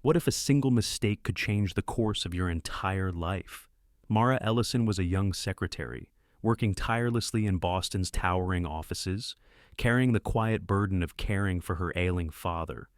What if a single mistake could change the course of your entire life? Mara Ellison was a young secretary, working tirelessly in Boston's towering offices, carrying the quiet burden of caring for her ailing father.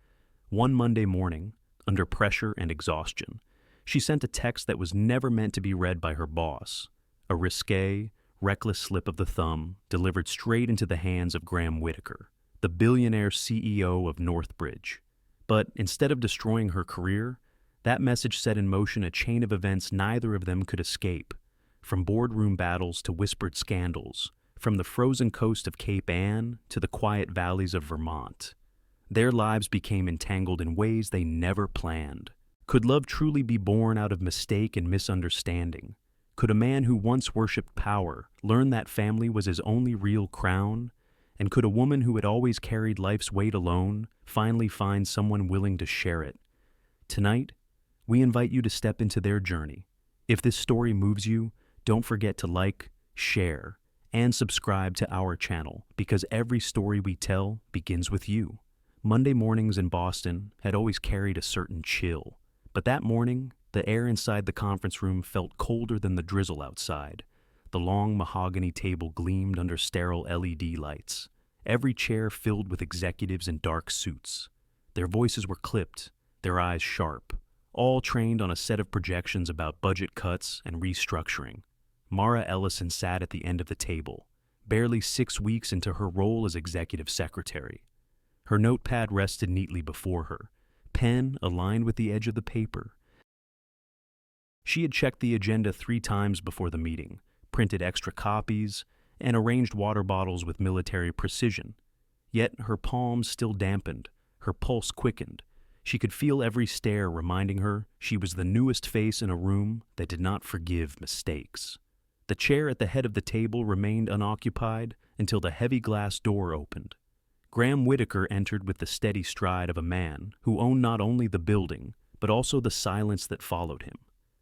One Monday morning, under pressure and exhaustion, she sent a text that was never meant to be read by her boss, a risqué, reckless slip of the thumb delivered straight into the hands of Graham Whitaker, the billionaire CEO of Northbridge. But instead of destroying her career, that message set in motion a chain of events neither of them could escape, from boardroom battles to whispered scandals, from the frozen coast of Cape Ann to the quiet valleys of Vermont. Their lives became entangled in ways they never planned. Could love truly be born out of mistake and misunderstanding? Could a man who once worshipped power learn that family was his only real crown? And could a woman who had always carried life's weight alone finally find someone willing to share it? Tonight, we invite you to step into their journey. If this story moves you, don't forget to like, share, and subscribe to our channel, because every story we tell begins with you. Monday mornings in Boston had always carried a certain chill, but that morning, the air inside the conference room felt colder than the drizzle outside. The long mahogany table gleamed under sterile LED lights, every chair filled with executives in dark suits. Their voices were clipped, their eyes sharp, all trained on a set of projections about budget cuts and restructuring. Mara Ellison sat at the end of the table, barely 6 weeks into her role as executive secretary. Her notepad rested neatly before her, pen aligned with the edge of the paper. She had checked the agenda 3 times before the meeting, printed extra copies, and arranged water bottles with military precision. Yet her palms still dampened, her pulse quickened. She could feel every stare reminding her she was the newest face in a room that did not forgive mistakes. The chair at the head of the table remained unoccupied until the heavy glass door opened. Graham Whitaker entered with the steady stride of a man who owned not only the building, but also the silence that followed him.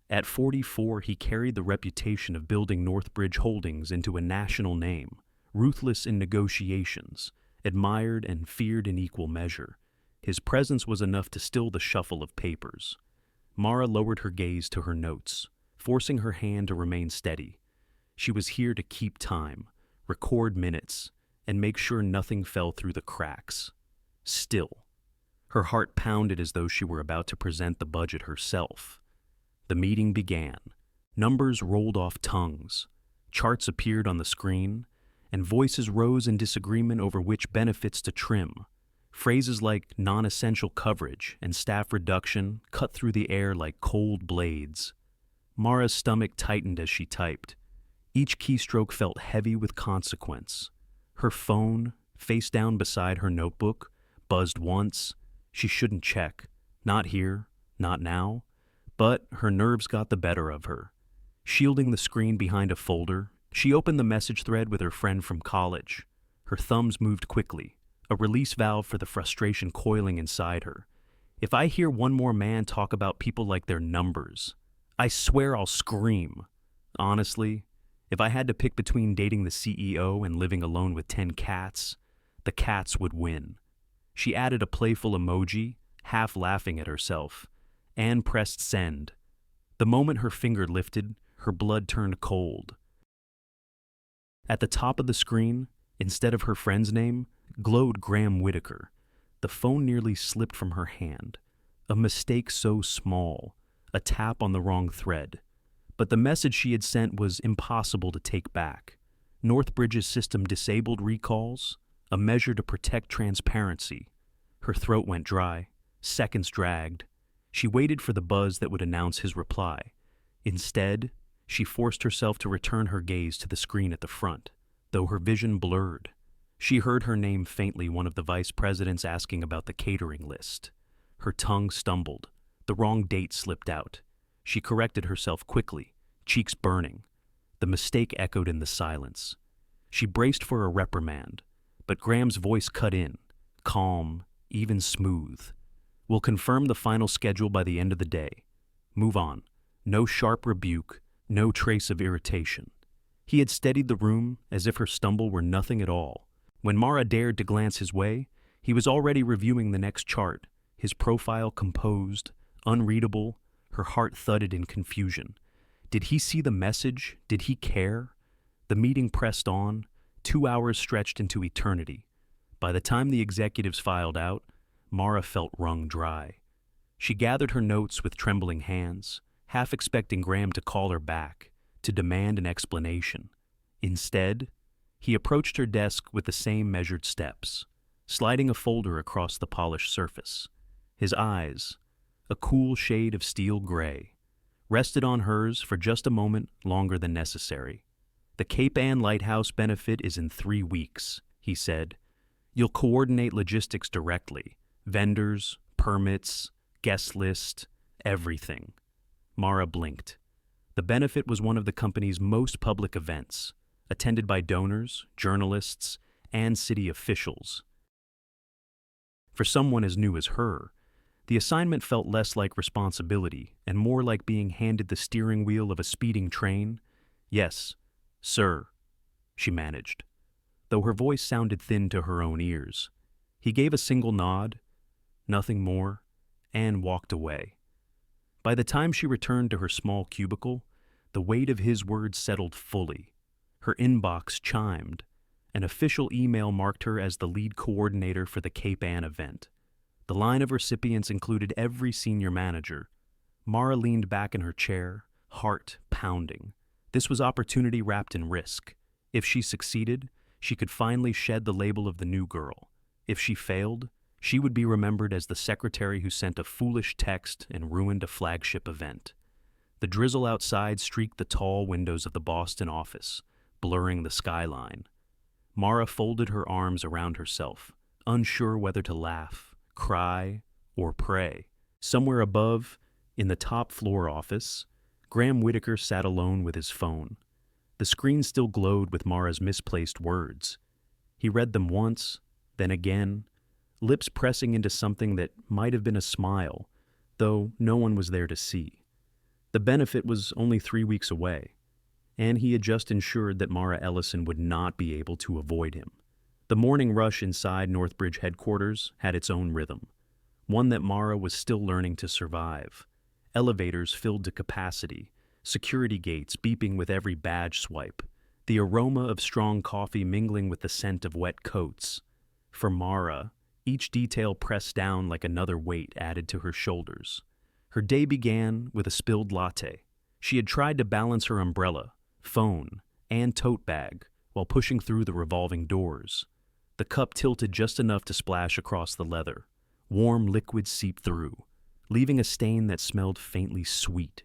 At 44, he carried the reputation of building Northbridge Holdings into a national name, ruthless in negotiations, admired and feared in equal measure. His presence was enough to still the shuffle of papers. Mara lowered her gaze to her notes, forcing her hand to remain steady. She was here to keep time, record minutes, and make sure nothing fell through the cracks. Still, her heart pounded as though she were about to present the budget herself. The meeting began. Numbers rolled off tongues. Charts appeared on the screen, and voices rose in disagreement over which benefits to trim. Phrases like non-essential coverage and staff reduction cut through the air like cold blades. Mara's stomach tightened as she typed. Each keystroke felt heavy with consequence. Her phone, face down beside her notebook, buzzed once. She shouldn't check. Not here, not now. But her nerves got the better of her. Shielding the screen behind a folder, she opened the message thread with her friend from college. Her thumbs moved quickly, a release valve for the frustration coiling inside her. If I hear one more man talk about people like they're numbers, I swear I'll scream. Honestly, if I had to pick between dating the CEO and living alone with 10 cats, the cats would win. She added a playful emoji, half laughing at herself, and pressed send. The moment her finger lifted, her blood turned cold. At the top of the screen, instead of her friend's name, glowed Graham Whitaker. The phone nearly slipped from her hand. A mistake so small, a tap on the wrong thread. But the message she had sent was impossible to take back. Northbridge's system disabled recalls, a measure to protect transparency. Her throat went dry. Seconds dragged. She waited for the buzz that would announce his reply. Instead, she forced herself to return her gaze to the screen at the front, though her vision blurred. She heard her name faintly, one of the vice presidents asking about the catering list. Her tongue stumbled. The wrong date slipped out. She corrected herself quickly, cheeks burning. The mistake echoed in the silence. She braced for a reprimand, but Graham's voice cut in, calm, even smooth. We'll confirm the final schedule by the end of the day. Move on. No sharp rebuke, no trace of irritation. He had steadied the room as if her stumble were nothing at all. When Mara dared to glance his way, he was already reviewing the next chart, his profile composed, unreadable, her heart thudded in confusion. Did he see the message? Did he care? The meeting pressed on, 2 hours stretched into eternity. By the time the executives filed out, Mara felt wrung dry. She gathered her notes with trembling hands, half expecting Graham to call her back, to demand an explanation. Instead, he approached her desk with the same measured steps, sliding a folder across the polished surface. His eyes, a cool shade of steel gray, rested on hers for just a moment longer than necessary. "The Cape Ann Lighthouse benefit is in 3 weeks," he said. "You'll coordinate logistics directly, vendors, permits, guest list, everything." Mara blinked. The benefit was one of the company's most public events, attended by donors, journalists, and city officials. For someone as new as her, the assignment felt less like responsibility and more like being handed the steering wheel of a speeding train. "Yes, sir," she managed, though her voice sounded thin to her own ears. He gave a single nod, nothing more, and walked away. By the time she returned to her small cubicle, the weight of his words settled fully. Her inbox chimed. An official email marked her as the lead coordinator for the Cape Ann event. The line of recipients included every senior manager. Mara leaned back in her chair, heart pounding. This was opportunity wrapped in risk. If she succeeded, she could finally shed the label of the new girl. If she failed, she would be remembered as the secretary who sent a foolish text and ruined a flagship event. The drizzle outside streaked the tall windows of the Boston office, blurring the skyline. Mara folded her arms around herself, unsure whether to laugh, cry, or pray. Somewhere above, in the top floor office, Graham Whitaker sat alone with his phone. The screen still glowed with Mara's misplaced words. He read them once, then again, lips pressing into something that might have been a smile, though no one was there to see. The benefit was only 3 weeks away, and he had just ensured that Mara Ellison would not be able to avoid him. The morning rush inside Northbridge headquarters had its own rhythm, one that Mara was still learning to survive. Elevators filled to capacity, security gates beeping with every badge swipe, the aroma of strong coffee mingling with the scent of wet coats. For Mara, each detail pressed down like another weight added to her shoulders. Her day began with a spilled latte. She had tried to balance her umbrella, phone, and tote bag while pushing through the revolving doors. The cup tilted just enough to splash across the leather. Warm liquid seeped through, leaving a stain that smelled faintly sweet.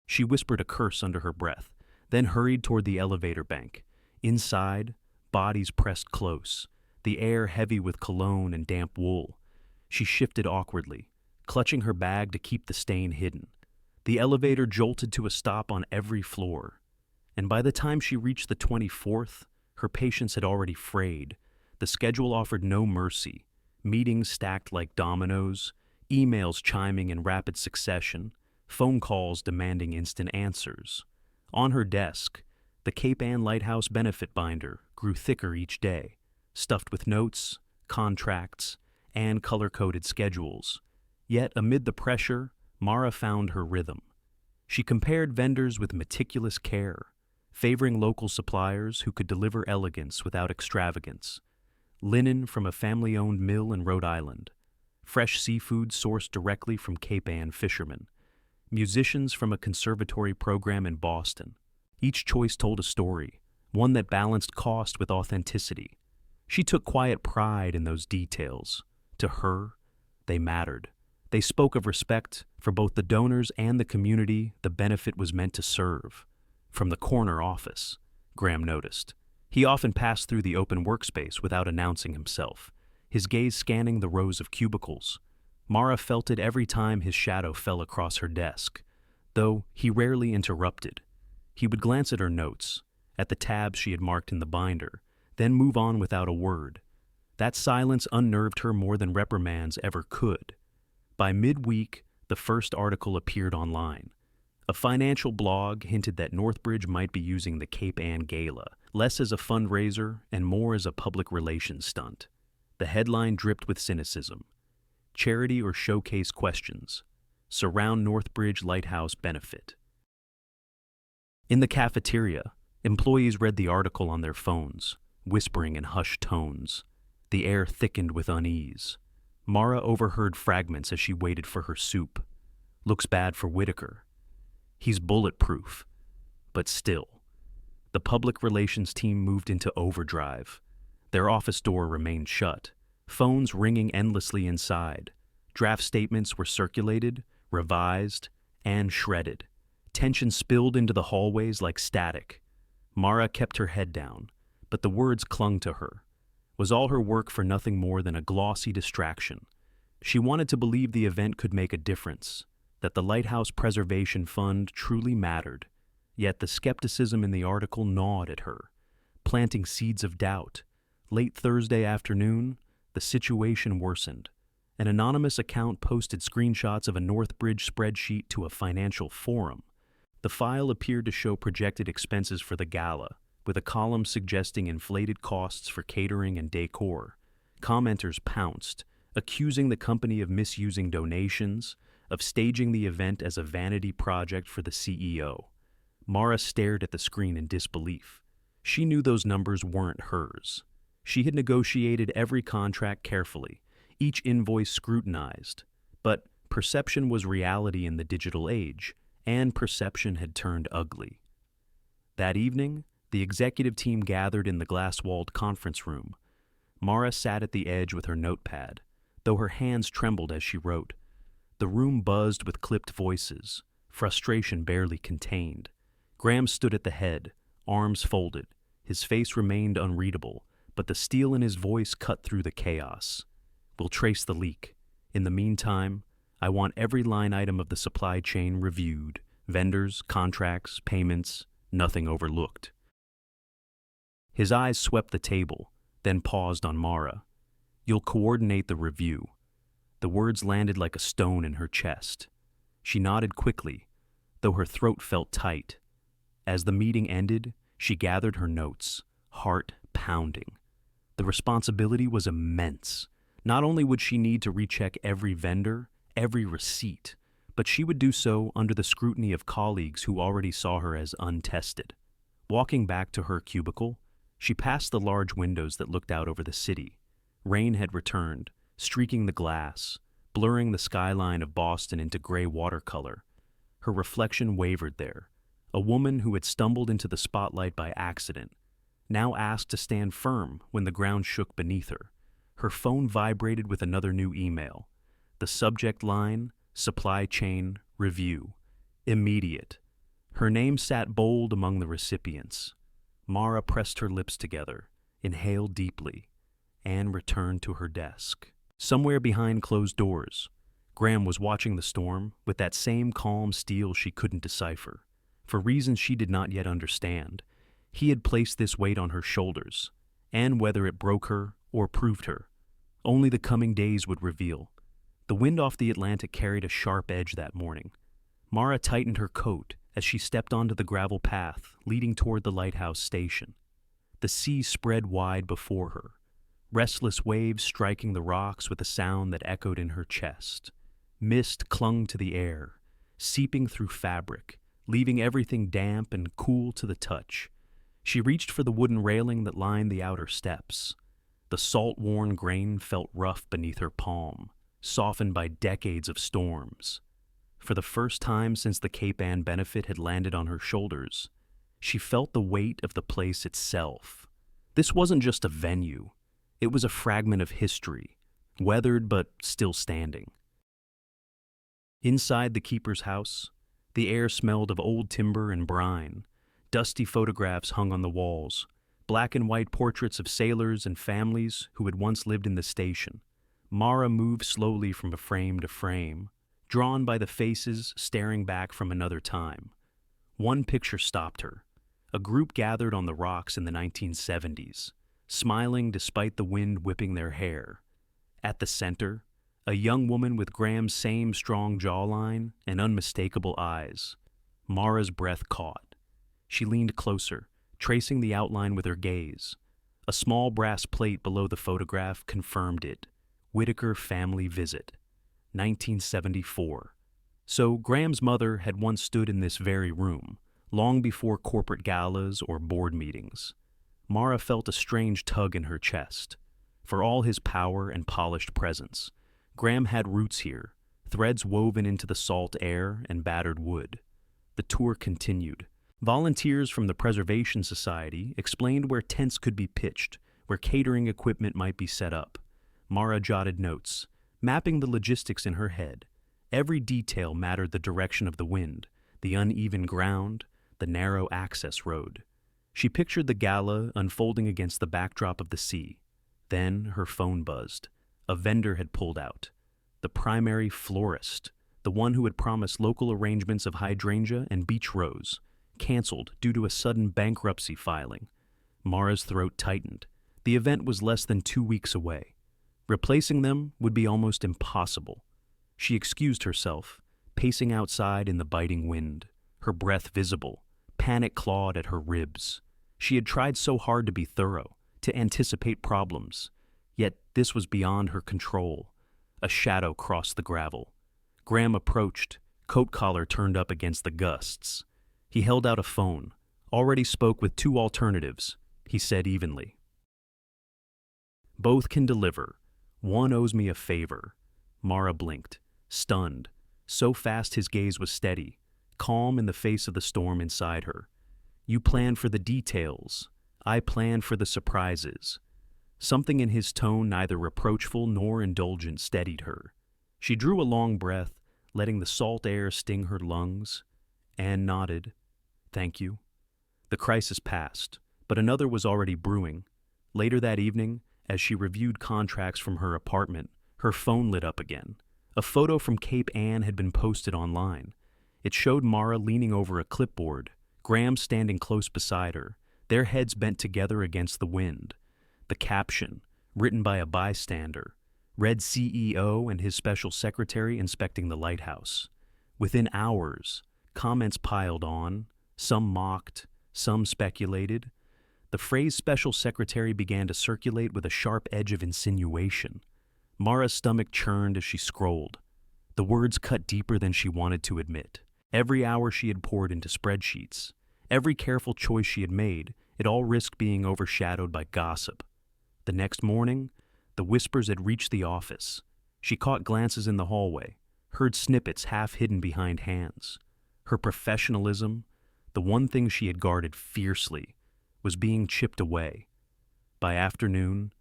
She whispered a curse under her breath, then hurried toward the elevator bank. Inside, bodies pressed close, the air heavy with cologne and damp wool. She shifted awkwardly, clutching her bag to keep the stain hidden. The elevator jolted to a stop on every floor, and by the time she reached the 24th, her patience had already frayed. The schedule offered no mercy, meetings stacked like dominoes, emails chiming in rapid succession, phone calls demanding instant answers. On her desk, the Cape Ann Lighthouse benefit binder grew thicker each day, stuffed with notes, contracts, and color-coded schedules. Yet amid the pressure, Mara found her rhythm. She compared vendors with meticulous care, favoring local suppliers who could deliver elegance without extravagance. Linen from a family-owned mill in Rhode Island, fresh seafood sourced directly from Cape Ann fishermen, musicians from a conservatory program in Boston. Each choice told a story, one that balanced cost with authenticity. She took quiet pride in those details. To her, they mattered. They spoke of respect for both the donors and the community the benefit was meant to serve. From the corner office, Graham noticed, he often passed through the open workspace without announcing himself, his gaze scanning the rows of cubicles. Mara felt it every time his shadow fell across her desk, though he rarely interrupted. He would glance at her notes, at the tabs she had marked in the binder, then move on without a word. That silence unnerved her more than reprimands ever could. By midweek, the first article appeared online. A financial blog hinted that Northbridge might be using the Cape Ann Gala, less as a fundraiser and more as a public relations stunt. The headline dripped with cynicism. charity or showcase questions. Surround Northbridge Lighthouse benefit. In the cafeteria, employees read the article on their phones, whispering in hushed tones. The air thickened with unease. Mara overheard fragments as she waited for her soup. Looks bad for Whitaker. He's bulletproof. But still. The public relations team moved into overdrive. Their office door remained shut, phones ringing endlessly inside. Draft statements were circulated, revised, and shredded. Tension spilled into the hallways like static. Mara kept her head down, but the words clung to her. Was all her work for nothing more than a glossy distraction? She wanted to believe the event could make a difference, that the Lighthouse Preservation Fund truly mattered. Yet the skepticism in the article gnawed at her, planting seeds of doubt. Late Thursday afternoon, the situation worsened. An anonymous account posted screenshots of a Northbridge spreadsheet to a financial forum. The file appeared to show projected expenses for the gala, with a column suggesting inflated costs for catering and decor. Commenters pounced, accusing the company of misusing donations, of staging the event as a vanity project for the CEO. Mara stared at the screen in disbelief. She knew those numbers weren't hers. She had negotiated every contract carefully, each invoice scrutinized. But perception was reality in the digital age, and perception had turned ugly. That evening, the executive team gathered in the glass-walled conference room. Mara sat at the edge with her notepad, though her hands trembled as she wrote. The room buzzed with clipped voices, frustration barely contained. Graham stood at the head, arms folded. His face remained unreadable, but the steel in his voice cut through the chaos. We'll trace the leak. In the meantime, I want every line item of the supply chain reviewed. Vendors, contracts, payments, nothing overlooked. His eyes swept the table, then paused on Mara. You'll coordinate the review. The words landed like a stone in her chest. She nodded quickly, though her throat felt tight. As the meeting ended, she gathered her notes, heart pounding. The responsibility was immense. Not only would she need to recheck every vendor, every receipt, but she would do so under the scrutiny of colleagues who already saw her as untested. Walking back to her cubicle, she passed the large windows that looked out over the city. Rain had returned, streaking the glass, blurring the skyline of Boston into gray watercolor. Her reflection wavered there. A woman who had stumbled into the spotlight by accident, now asked to stand firm when the ground shook beneath her. Her phone vibrated with another new email. The subject line, Supply Chain Review. Immediate. Her name sat bold among the recipients. Mara pressed her lips together, inhaled deeply, and returned to her desk. Somewhere behind closed doors, Graham was watching the storm with that same calm steel she couldn't decipher. For reasons she did not yet understand, he had placed this weight on her shoulders, and whether it broke her or proved her, only the coming days would reveal. The wind off the Atlantic carried a sharp edge that morning. Mara tightened her coat as she stepped onto the gravel path leading toward the lighthouse station. The sea spread wide before her, restless waves striking the rocks with a sound that echoed in her chest. Mist clung to the air, seeping through fabric, leaving everything damp and cool to the touch. She reached for the wooden railing that lined the outer steps. The salt-worn grain felt rough beneath her palm, softened by decades of storms. For the first time since the Cape Ann benefit had landed on her shoulders, she felt the weight of the place itself. This wasn't just a venue. It was a fragment of history, weathered but still standing. Inside the keeper's house, the air smelled of old timber and brine. Dusty photographs hung on the walls, black and white portraits of sailors and families who had once lived in the station. Mara moved slowly from frame to frame, drawn by the faces staring back from another time. One picture stopped her. A group gathered on the rocks in the 1970s, smiling despite the wind whipping their hair. At the center, a young woman with Graham's same strong jawline and unmistakable eyes. Mara's breath caught. She leaned closer, tracing the outline with her gaze. A small brass plate below the photograph confirmed it. Whitaker family visit. 1974. So Graham's mother had once stood in this very room, long before corporate galas or board meetings. Mara felt a strange tug in her chest. For all his power and polished presence, Graham had roots here, threads woven into the salt air and battered wood. The tour continued. Volunteers from the Preservation Society explained where tents could be pitched, where catering equipment might be set up. Mara jotted notes, mapping the logistics in her head. Every detail mattered: the direction of the wind, the uneven ground, the narrow access road. She pictured the gala unfolding against the backdrop of the sea. Then her phone buzzed. A vendor had pulled out. The primary florist, the one who had promised local arrangements of hydrangea and beach rose, canceled due to a sudden bankruptcy filing. Mara's throat tightened. The event was less than 2 weeks away. Replacing them would be almost impossible. She excused herself, pacing outside in the biting wind, her breath visible. Panic clawed at her ribs. She had tried so hard to be thorough, to anticipate problems, yet this was beyond her control. A shadow crossed the gravel. Graham approached, coat collar turned up against the gusts. He held out a phone. Already spoke with 2 alternatives, he said evenly. Both can deliver. One owes me a favor. Mara blinked, stunned. So fast his gaze was steady, calm in the face of the storm inside her. You plan for the details. I plan for the surprises. Something in his tone, neither reproachful nor indulgent, steadied her. She drew a long breath, letting the salt air sting her lungs. Anne nodded. Thank you. The crisis passed, but another was already brewing. Later that evening, as she reviewed contracts from her apartment, her phone lit up again. A photo from Cape Ann had been posted online. It showed Mara leaning over a clipboard, Graham standing close beside her, their heads bent together against the wind. The caption, written by a bystander, read CEO and his special secretary inspecting the lighthouse. Within hours, comments piled on, some mocked, some speculated. The phrase special secretary began to circulate with a sharp edge of insinuation. Mara's stomach churned as she scrolled. The words cut deeper than she wanted to admit. Every hour she had poured into spreadsheets, every careful choice she had made, it all risked being overshadowed by gossip. The next morning, the whispers had reached the office. She caught glances in the hallway, heard snippets half hidden behind hands. Her professionalism, the one thing she had guarded fiercely, was being chipped away. By afternoon,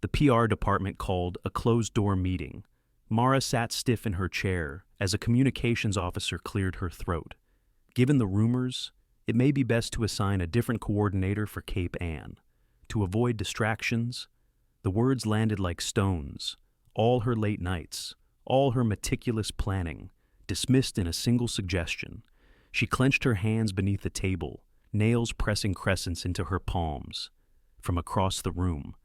the PR department called a closed-door meeting. Mara sat stiff in her chair as a communications officer cleared her throat. Given the rumors, it may be best to assign a different coordinator for Cape Ann. To avoid distractions, the words landed like stones. All her late nights, all her meticulous planning, dismissed in a single suggestion. She clenched her hands beneath the table, nails pressing crescents into her palms. From across the room,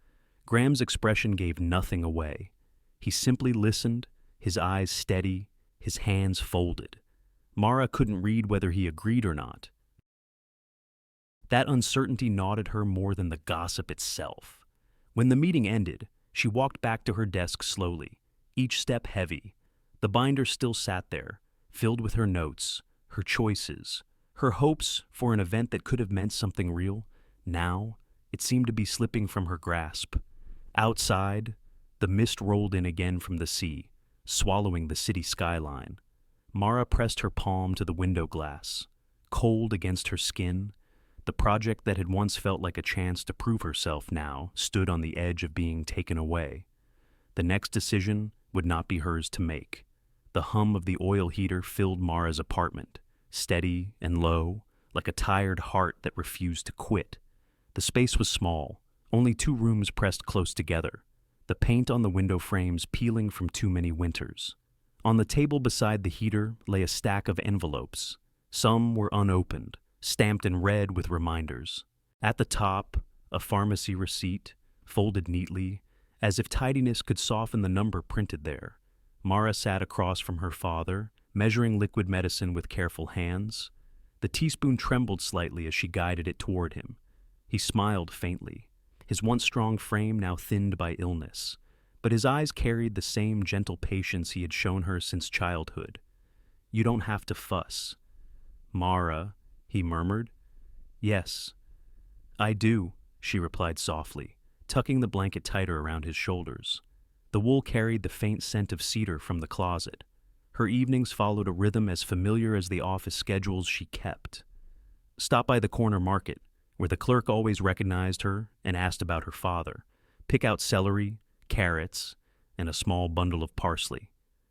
Graham's expression gave nothing away. He simply listened, his eyes steady, his hands folded. Mara couldn't read whether he agreed or not. That uncertainty gnawed her more than the gossip itself. When the meeting ended, she walked back to her desk slowly, each step heavy. The binder still sat there, filled with her notes, her choices, her hopes for an event that could have meant something real. Now, it seemed to be slipping from her grasp. Outside, the mist rolled in again from the sea, swallowing the city skyline. Mara pressed her palm to the window glass. Cold against her skin, the project that had once felt like a chance to prove herself now stood on the edge of being taken away. The next decision would not be hers to make. The hum of the oil heater filled Mara's apartment, steady and low, like a tired heart that refused to quit. The space was small, only 2 rooms pressed close together, the paint on the window frames peeling from too many winters. On the table beside the heater lay a stack of envelopes. Some were unopened, stamped in red with reminders. At the top, a pharmacy receipt, folded neatly, as if tidiness could soften the number printed there. Mara sat across from her father, measuring liquid medicine with careful hands. The teaspoon trembled slightly as she guided it toward him. He smiled faintly, his once strong frame now thinned by illness. but his eyes carried the same gentle patience he had shown her since childhood. "You don't have to fuss." "Mara," he murmured. "Yes, I do," she replied softly, tucking the blanket tighter around his shoulders. The wool carried the faint scent of cedar from the closet. Her evenings followed a rhythm as familiar as the office schedules she kept. Stop by the corner market, where the clerk always recognized her and asked about her father. Pick out celery, carrots, and a small bundle of parsley.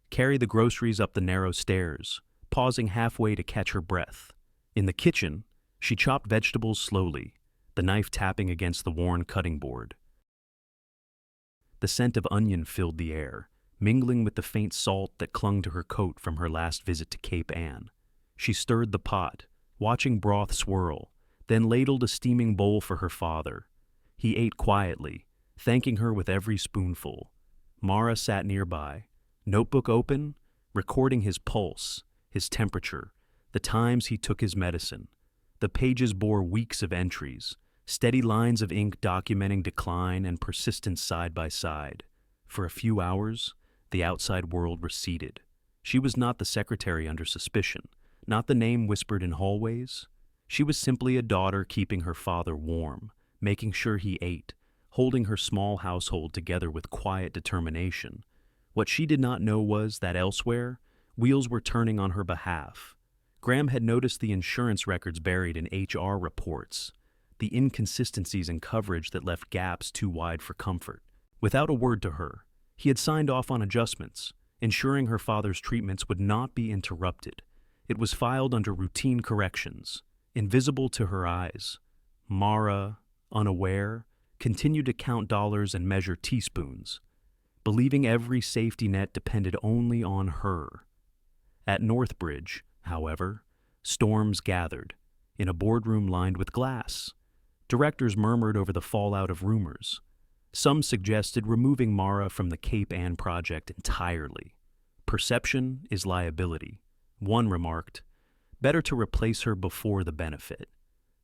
Carry the groceries up the narrow stairs, pausing halfway to catch her breath. In the kitchen, she chopped vegetables slowly, the knife tapping against the worn cutting board. The scent of onion filled the air, mingling with the faint salt that clung to her coat from her last visit to Cape Ann. She stirred the pot, watching broth swirl, then ladled a steaming bowl for her father. He ate quietly, thanking her with every spoonful. Mara sat nearby, notebook open, recording his pulse, his temperature, the times he took his medicine. The pages bore weeks of entries, steady lines of ink documenting decline and persistence side by side. For a few hours, the outside world receded. She was not the secretary under suspicion, not the name whispered in hallways. She was simply a daughter keeping her father warm, making sure he ate, holding her small household together with quiet determination. What she did not know was that elsewhere, wheels were turning on her behalf. Graham had noticed the insurance records buried in HR reports, the inconsistencies in coverage that left gaps too wide for comfort. Without a word to her, he had signed off on adjustments, ensuring her father's treatments would not be interrupted. It was filed under routine corrections, invisible to her eyes. Mara, unaware, continued to count dollars and measure teaspoons, believing every safety net depended only on her. At Northbridge, however, storms gathered, in a boardroom lined with glass. Directors murmured over the fallout of rumors. Some suggested removing Mara from the Cape Ann project entirely. Perception is liability. One remarked, better to replace her before the benefit.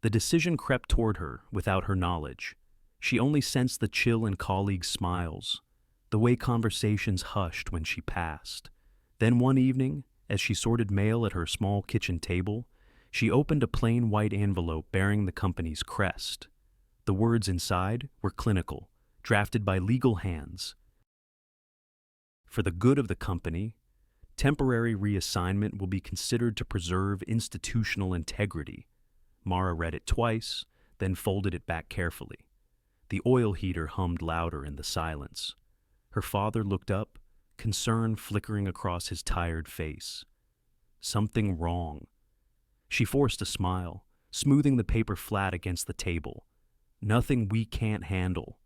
The decision crept toward her without her knowledge. She only sensed the chill in colleagues' smiles, the way conversations hushed when she passed. Then one evening, as she sorted mail at her small kitchen table, she opened a plain white envelope bearing the company's crest. The words inside were clinical, drafted by legal hands. For the good of the company, temporary reassignment will be considered to preserve institutional integrity. Mara read it twice, then folded it back carefully. The oil heater hummed louder in the silence. Her father looked up, concern flickering across his tired face. Something wrong. She forced a smile, smoothing the paper flat against the table. Nothing we can't handle.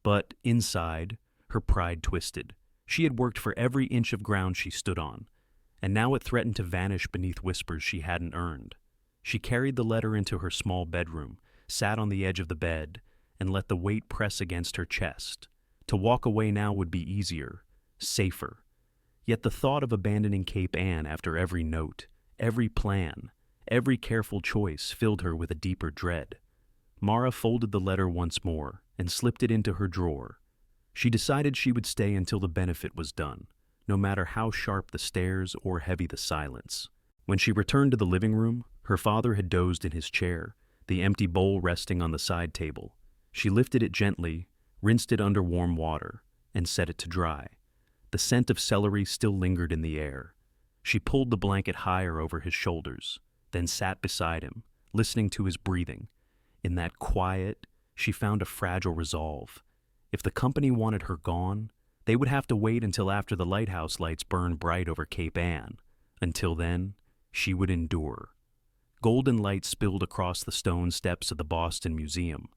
But inside, her pride twisted. She had worked for every inch of ground she stood on, and now it threatened to vanish beneath whispers she hadn't earned. She carried the letter into her small bedroom, sat on the edge of the bed, and let the weight press against her chest. To walk away now would be easier, safer. Yet the thought of abandoning Cape Ann after every note, every plan, every careful choice filled her with a deeper dread. Mara folded the letter once more and slipped it into her drawer. She decided she would stay until the benefit was done, no matter how sharp the stares or heavy the silence. When she returned to the living room, her father had dozed in his chair, the empty bowl resting on the side table. She lifted it gently, rinsed it under warm water, and set it to dry. The scent of celery still lingered in the air. She pulled the blanket higher over his shoulders, then sat beside him, listening to his breathing. In that quiet, she found a fragile resolve. If the company wanted her gone, they would have to wait until after the lighthouse lights burned bright over Cape Ann. Until then, she would endure. Golden light spilled across the stone steps of the Boston Museum,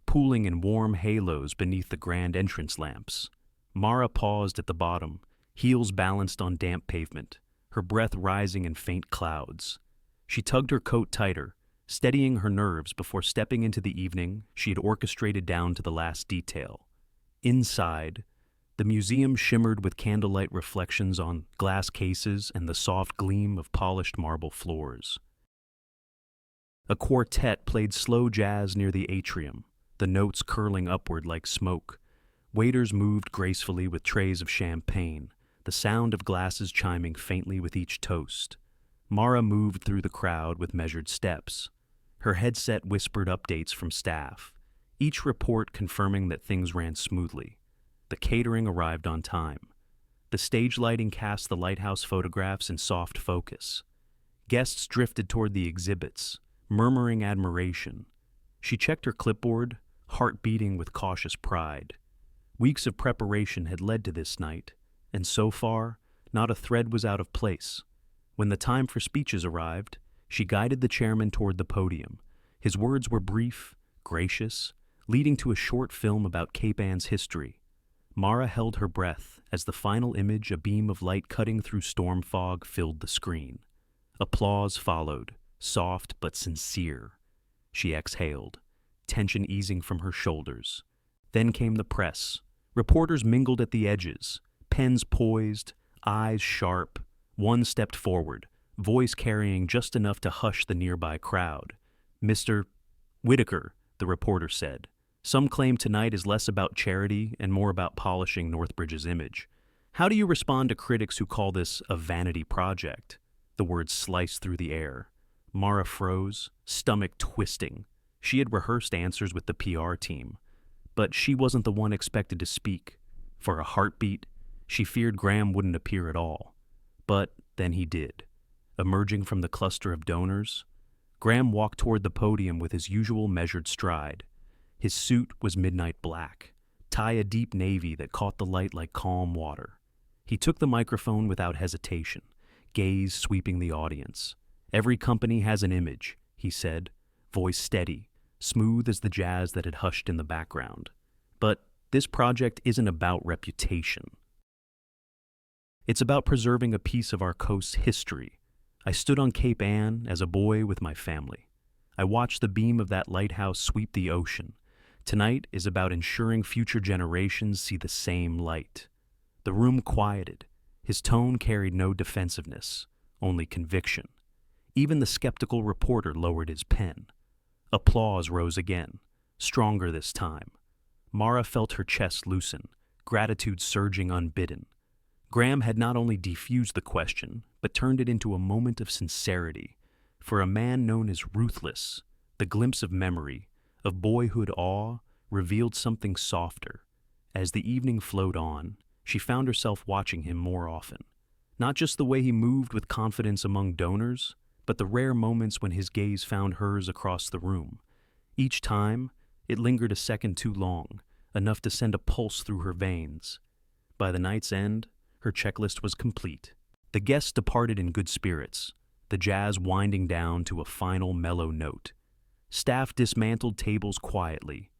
pooling in warm halos beneath the grand entrance lamps. Mara paused at the bottom, heels balanced on damp pavement, her breath rising in faint clouds. She tugged her coat tighter, steadying her nerves before stepping into the evening she had orchestrated down to the last detail. Inside, the museum shimmered with candlelight reflections on glass cases and the soft gleam of polished marble floors. A quartet played slow jazz near the atrium, the notes curling upward like smoke. Waiters moved gracefully with trays of champagne, the sound of glasses chiming faintly with each toast. Mara moved through the crowd with measured steps. Her headset whispered updates from staff, each report confirming that things ran smoothly. The catering arrived on time. The stage lighting cast the lighthouse photographs in soft focus. Guests drifted toward the exhibits, murmuring admiration. She checked her clipboard, heart beating with cautious pride. Weeks of preparation had led to this night, and so far, not a thread was out of place. When the time for speeches arrived, she guided the chairman toward the podium. His words were brief, gracious, leading to a short film about Cape Anne's history. Mara held her breath as the final image, a beam of light cutting through storm fog, filled the screen. Applause followed, soft but sincere. She exhaled, tension easing from her shoulders. Then came the press. Reporters mingled at the edges, pens poised, eyes sharp. One stepped forward, voice carrying just enough to hush the nearby crowd. "Mr. Whitaker," the reporter said, "some claim tonight is less about charity and more about polishing Northbridge's image. How do you respond to critics who call this a vanity project?" The words sliced through the air. Mara froze, stomach twisting. She had rehearsed answers with the PR team, but she wasn't the one expected to speak. For a heartbeat, she feared Graham wouldn't appear at all. But then he did. Emerging from the cluster of donors, Graham walked toward the podium with his usual measured stride. His suit was midnight black, tie a deep navy that caught the light like calm water. He took the microphone without hesitation, gaze sweeping the audience. "Every company has an image," he said, voice steady, smooth as the jazz that had hushed in the background. "But this project isn't about reputation. It's about preserving a piece of our coast's history. I stood on Cape Anne as a boy with my family. I watched the beam of that lighthouse sweep the ocean. Tonight is about ensuring future generations see the same light." The room quieted. His tone carried no defensiveness, only conviction. Even the skeptical reporter lowered his pen. Applause rose again, stronger this time. Mara felt her chest loosen, gratitude surging unbidden. Graham had not only defused the question, but turned it into a moment of sincerity. For a man known as ruthless, the glimpse of memory, of boyhood awe, revealed something softer. As the evening flowed on, she found herself watching him more often. Not just the way he moved with confidence among donors, but the rare moments when his gaze found hers across the room. Each time, it lingered a second too long, enough to send a pulse through her veins. By the night's end, her checklist was complete. The guests departed in good spirits, the jazz winding down to a final mellow note. Staff dismantled tables quietly,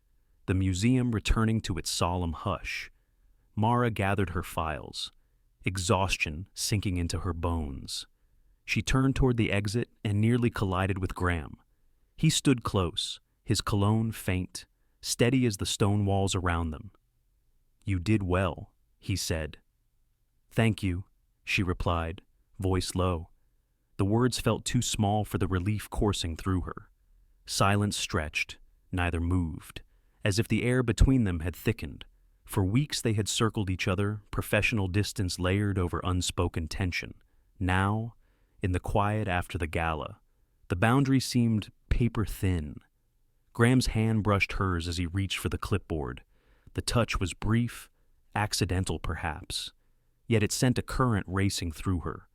the museum returning to its solemn hush. Mara gathered her files, exhaustion sinking into her bones. She turned toward the exit and nearly collided with Graham. He stood close, his cologne faint, steady as the stone walls around them. "You did well," he said. "Thank you," she replied, voice low. The words felt too small for the relief coursing through her. Silence stretched, neither moved, as if the air between them had thickened. For weeks they had circled each other, professional distance layered over unspoken tension. Now, in the quiet after the gala, the boundary seemed paper-thin. Graham's hand brushed hers as he reached for the clipboard. The touch was brief, accidental perhaps, yet it sent a current racing through her.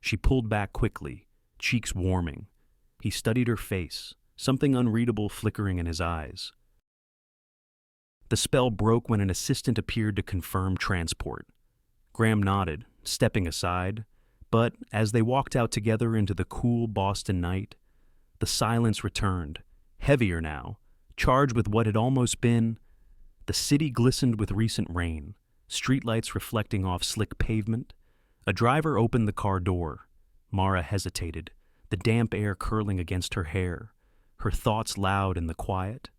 She pulled back quickly, cheeks warming. He studied her face, something unreadable flickering in his eyes. The spell broke when an assistant appeared to confirm transport. Graham nodded, stepping aside, but as they walked out together into the cool Boston night, the silence returned, heavier now, charged with what had almost been. The city glistened with recent rain, streetlights reflecting off slick pavement. A driver opened the car door. Mara hesitated, the damp air curling against her hair, her thoughts loud in the quiet.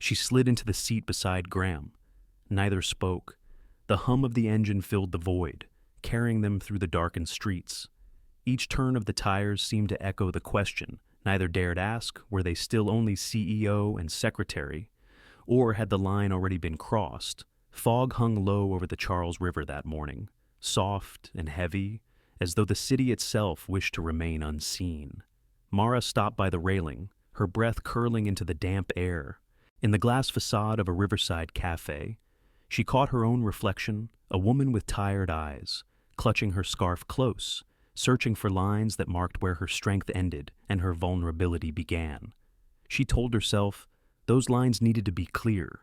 She slid into the seat beside Graham. Neither spoke. The hum of the engine filled the void, carrying them through the darkened streets. Each turn of the tires seemed to echo the question. Neither dared ask, were they still only CEO and secretary, or had the line already been crossed? Fog hung low over the Charles River that morning, soft and heavy, as though the city itself wished to remain unseen. Mara stopped by the railing, her breath curling into the damp air. In the glass facade of a riverside cafe, she caught her own reflection, a woman with tired eyes, clutching her scarf close, searching for lines that marked where her strength ended and her vulnerability began. She told herself those lines needed to be clear.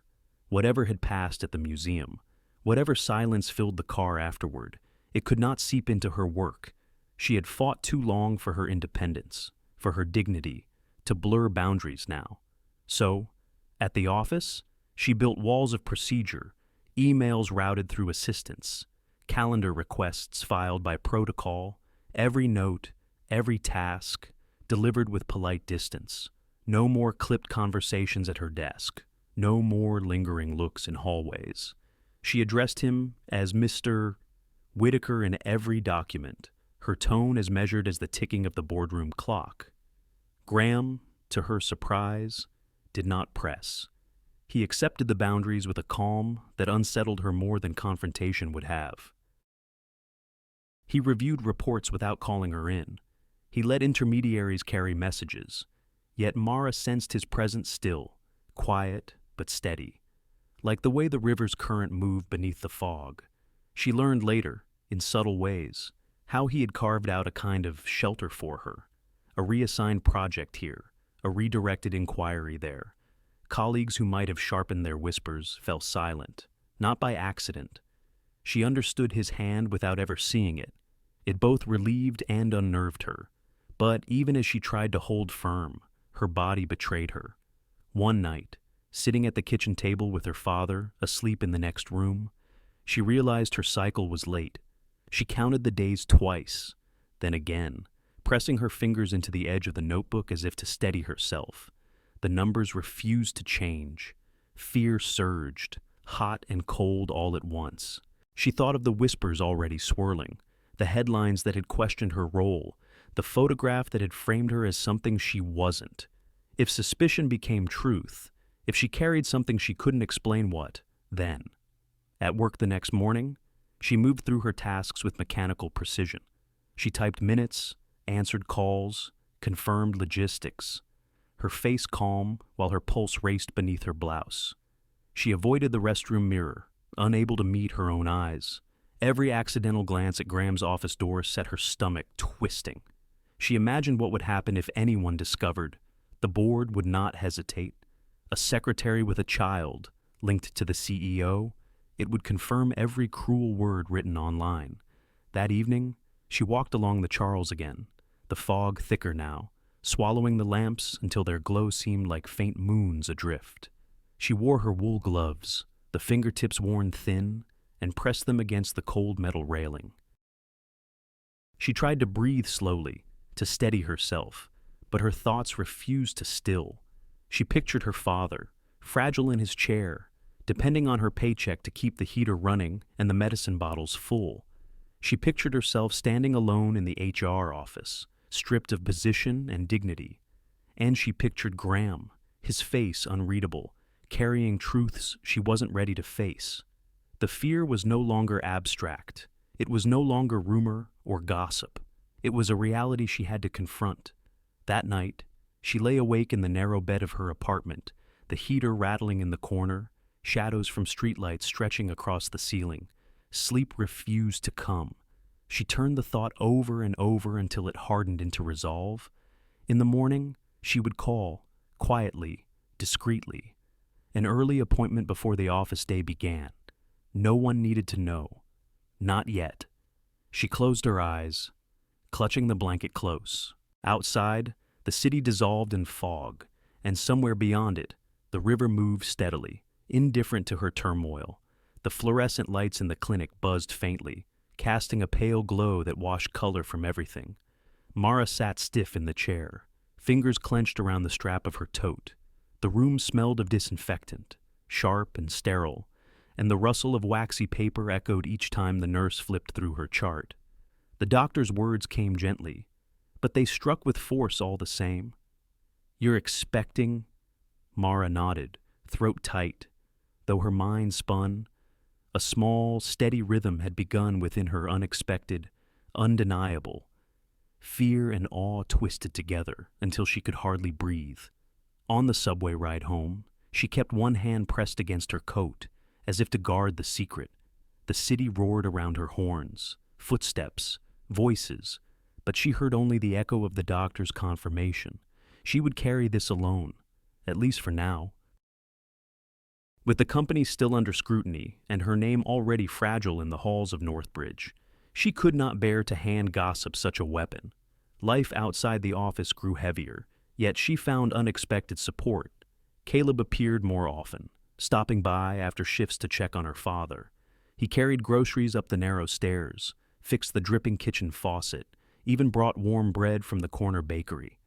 Whatever had passed at the museum, whatever silence filled the car afterward, it could not seep into her work. She had fought too long for her independence, for her dignity, to blur boundaries now. So, at the office, she built walls of procedure, emails routed through assistants, calendar requests filed by protocol, every note, every task, delivered with polite distance. No more clipped conversations at her desk, no more lingering looks in hallways. She addressed him as Mr. Whitaker in every document, her tone as measured as the ticking of the boardroom clock. Graham, to her surprise, did not press. He accepted the boundaries with a calm that unsettled her more than confrontation would have. He reviewed reports without calling her in. He let intermediaries carry messages. Yet Mara sensed his presence still, quiet but steady, like the way the river's current moved beneath the fog. She learned later, in subtle ways, how he had carved out a kind of shelter for her, a reassigned project here, a redirected inquiry there. Colleagues who might have sharpened their whispers fell silent, not by accident. She understood his hand without ever seeing it. It both relieved and unnerved her. But even as she tried to hold firm, her body betrayed her. One night, sitting at the kitchen table with her father, asleep in the next room, she realized her cycle was late. She counted the days twice, then again, pressing her fingers into the edge of the notebook as if to steady herself. The numbers refused to change. Fear surged, hot and cold all at once. She thought of the whispers already swirling, the headlines that had questioned her role, the photograph that had framed her as something she wasn't. If suspicion became truth, if she carried something she couldn't explain, what then? At work the next morning, she moved through her tasks with mechanical precision. She typed minutes, answered calls, confirmed logistics, her face calm while her pulse raced beneath her blouse. She avoided the restroom mirror, unable to meet her own eyes. Every accidental glance at Graham's office door set her stomach twisting. She imagined what would happen if anyone discovered. The board would not hesitate. A secretary with a child, linked to the CEO, it would confirm every cruel word written online. That evening, she walked along the Charles again, the fog thicker now, swallowing the lamps until their glow seemed like faint moons adrift. She wore her wool gloves, the fingertips worn thin, and pressed them against the cold metal railing. She tried to breathe slowly, to steady herself, but her thoughts refused to still. She pictured her father, fragile in his chair, depending on her paycheck to keep the heater running and the medicine bottles full. She pictured herself standing alone in the HR office, stripped of position and dignity. And she pictured Graham, his face unreadable, carrying truths she wasn't ready to face. The fear was no longer abstract. It was no longer rumor or gossip. It was a reality she had to confront. That night, she lay awake in the narrow bed of her apartment, the heater rattling in the corner, shadows from streetlights stretching across the ceiling. Sleep refused to come. She turned the thought over and over until it hardened into resolve. In the morning, she would call, quietly, discreetly. An early appointment before the office day began. No one needed to know. Not yet. She closed her eyes, clutching the blanket close. Outside, the city dissolved in fog, and somewhere beyond it, the river moved steadily, indifferent to her turmoil. The fluorescent lights in the clinic buzzed faintly, casting a pale glow that washed color from everything. Mara sat stiff in the chair, fingers clenched around the strap of her tote. The room smelled of disinfectant, sharp and sterile, and the rustle of waxy paper echoed each time the nurse flipped through her chart. The doctor's words came gently, but they struck with force all the same. "You're expecting?" Mara nodded, throat tight. Though her mind spun, A small, steady rhythm had begun within her, unexpected, undeniable. Fear and awe twisted together until she could hardly breathe. On the subway ride home, she kept one hand pressed against her coat, as if to guard the secret. The city roared around her horns, footsteps, voices, but she heard only the echo of the doctor's confirmation. She would carry this alone, at least for now. With the company still under scrutiny and her name already fragile in the halls of Northbridge, she could not bear to hand gossip such a weapon. Life outside the office grew heavier, yet she found unexpected support. Caleb appeared more often, stopping by after shifts to check on her father. He carried groceries up the narrow stairs, fixed the dripping kitchen faucet, even brought warm bread from the corner bakery.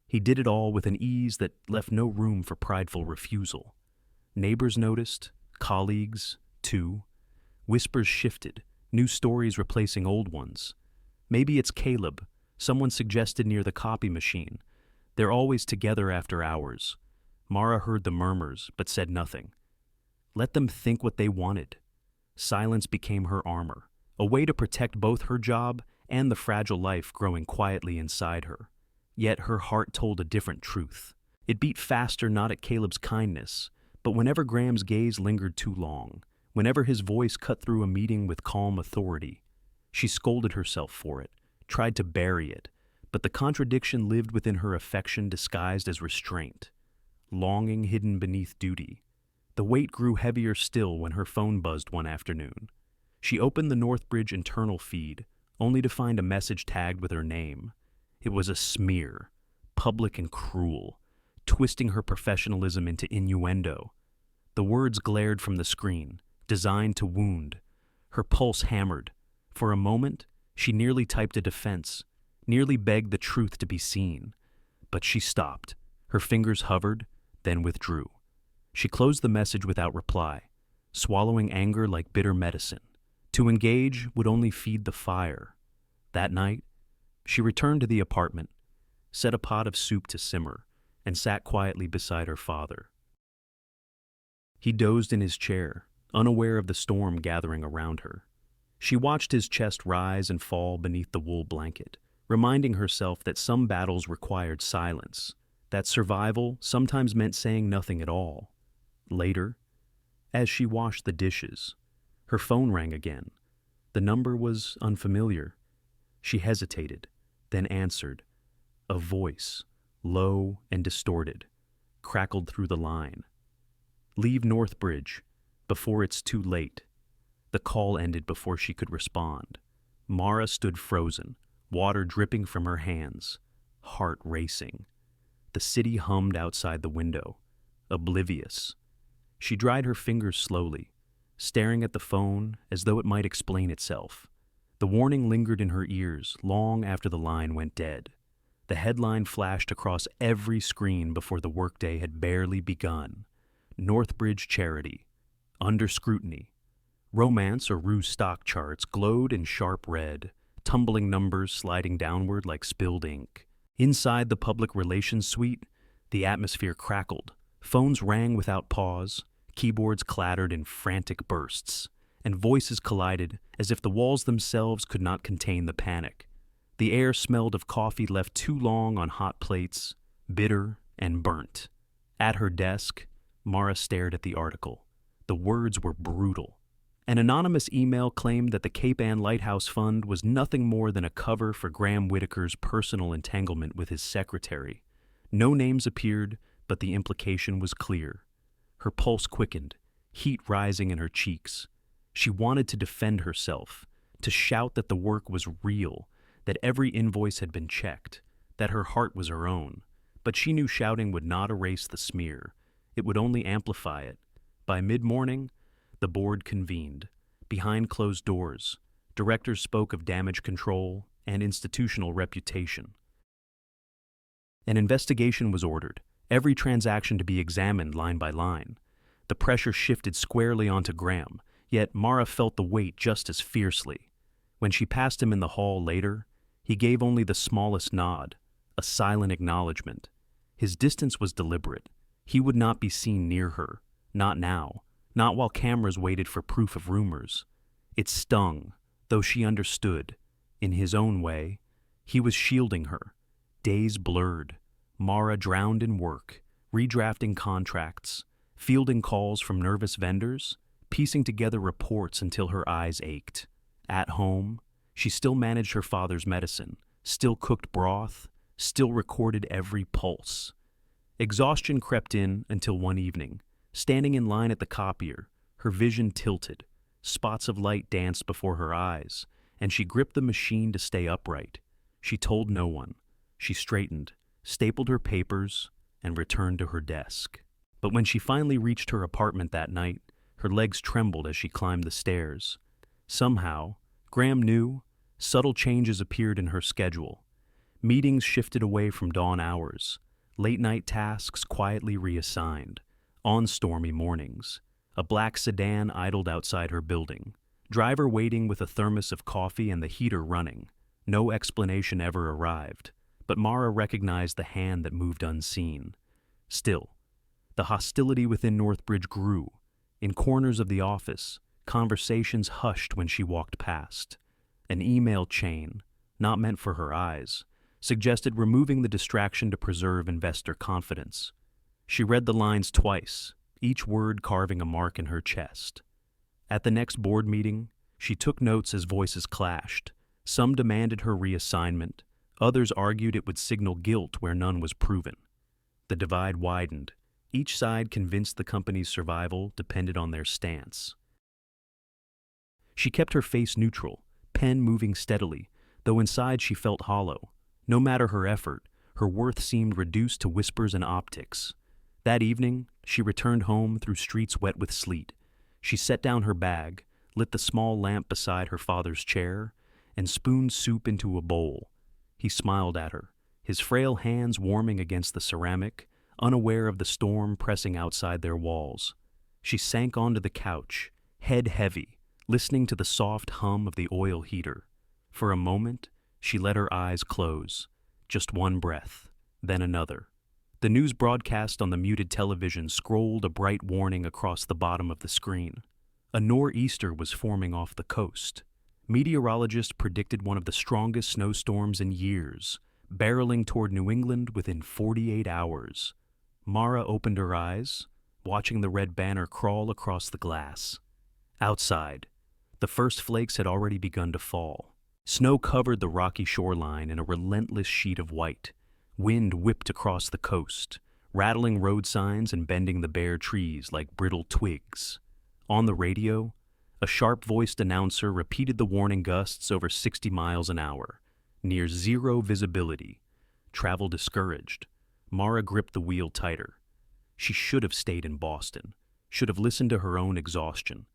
He did it all with an ease that left no room for prideful refusal. Neighbors noticed, colleagues, too. Whispers shifted, new stories replacing old ones. Maybe it's Caleb, someone suggested near the copy machine. They're always together after hours. Mara heard the murmurs, but said nothing. Let them think what they wanted. Silence became her armor, a way to protect both her job and the fragile life growing quietly inside her. Yet her heart told a different truth. It beat faster not at Caleb's kindness, but whenever Graham's gaze lingered too long, whenever his voice cut through a meeting with calm authority. She scolded herself for it, tried to bury it, but the contradiction lived within her affection disguised as restraint. Longing hidden beneath duty. The weight grew heavier still when her phone buzzed one afternoon. She opened the Northbridge internal feed, only to find a message tagged with her name. It was a smear, public and cruel, twisting her professionalism into innuendo. The words glared from the screen, designed to wound. Her pulse hammered. For a moment, she nearly typed a defense, nearly begged the truth to be seen. But she stopped. Her fingers hovered, then withdrew. She closed the message without reply, swallowing anger like bitter medicine. To engage would only feed the fire. That night, she returned to the apartment, set a pot of soup to simmer, and sat quietly beside her father. He dozed in his chair, unaware of the storm gathering around her. She watched his chest rise and fall beneath the wool blanket, reminding herself that some battles required silence, that survival sometimes meant saying nothing at all. Later, as she washed the dishes, her phone rang again. The number was unfamiliar. She hesitated, then answered. A voice, low and distorted, crackled through the line. Leave Northbridge, before it's too late. The call ended before she could respond. Mara stood frozen, water dripping from her hands, heart racing. The city hummed outside the window, oblivious. She dried her fingers slowly, staring at the phone as though it might explain itself. The warning lingered in her ears long after the line went dead. The headline flashed across every screen before the workday had barely begun. Northbridge Charity, under scrutiny. Romance or ruse stock charts glowed in sharp red, tumbling numbers sliding downward like spilled ink. Inside the public relations suite, the atmosphere crackled. Phones rang without pause, keyboards clattered in frantic bursts, and voices collided as if the walls themselves could not contain the panic. The air smelled of coffee left too long on hot plates, bitter and burnt. At her desk, Mara stared at the article. The words were brutal. An anonymous email claimed that the Cape Ann Lighthouse Fund was nothing more than a cover for Graham Whitaker's personal entanglement with his secretary. No names appeared, but the implication was clear. Her pulse quickened, heat rising in her cheeks. She wanted to defend herself, to shout that the work was real, that every invoice had been checked, that her heart was her own. But she knew shouting would not erase the smear. It would only amplify it. By mid-morning, the board convened. Behind closed doors, directors spoke of damage control and institutional reputation. An investigation was ordered, every transaction to be examined line by line. The pressure shifted squarely onto Graham, yet Mara felt the weight just as fiercely. When she passed him in the hall later, he gave only the smallest nod, a silent acknowledgement. His distance was deliberate. He would not be seen near her, not now, not while cameras waited for proof of rumors. It stung, though she understood. In his own way, he was shielding her. Days blurred. Mara drowned in work, redrafting contracts, fielding calls from nervous vendors, piecing together reports until her eyes ached. At home, she still managed her father's medicine, still cooked broth, still recorded every pulse. Exhaustion crept in until one evening, standing in line at the copier, her vision tilted. Spots of light danced before her eyes, and she gripped the machine to stay upright. She told no one. She straightened, stapled her papers, and returned to her desk. But when she finally reached her apartment that night, her legs trembled as she climbed the stairs. Somehow, Graham knew, subtle changes appeared in her schedule. Meetings shifted away from dawn hours, late-night tasks quietly reassigned. On stormy mornings, a black sedan idled outside her building, driver waiting with a thermos of coffee and the heater running. No explanation ever arrived, but Mara recognized the hand that moved unseen. Still, the hostility within Northbridge grew. In corners of the office, conversations hushed when she walked past. An email chain, not meant for her eyes, suggested removing the distraction to preserve investor confidence. She read the lines twice, each word carving a mark in her chest. At the next board meeting, she took notes as voices clashed. Some demanded her reassignment, others argued it would signal guilt where none was proven. The divide widened, each side convinced the company's survival depended on their stance. She kept her face neutral, pen moving steadily, though inside she felt hollow. No matter her effort, her worth seemed reduced to whispers and optics. That evening, she returned home through streets wet with sleet. She set down her bag, lit the small lamp beside her father's chair, and spooned soup into a bowl. He smiled at her, his frail hands warming against the ceramic, unaware of the storm pressing outside their walls. She sank onto the couch, head heavy, listening to the soft hum of the oil heater. For a moment, she let her eyes close. Just one breath, then another. The news broadcast on the muted television scrolled a bright warning across the bottom of the screen. A nor'easter was forming off the coast. Meteorologists predicted one of the strongest snowstorms in years, barreling toward New England within 48 hours. Mara opened her eyes, watching the red banner crawl across the glass. Outside, the first flakes had already begun to fall. Snow covered the rocky shoreline in a relentless sheet of white. Wind whipped across the coast, rattling road signs and bending the bare trees like brittle twigs. On the radio, a sharp-voiced announcer repeated the warning gusts over 60 miles an hour. Near zero visibility. Travel discouraged. Mara gripped the wheel tighter. She should have stayed in Boston, should have listened to her own exhaustion.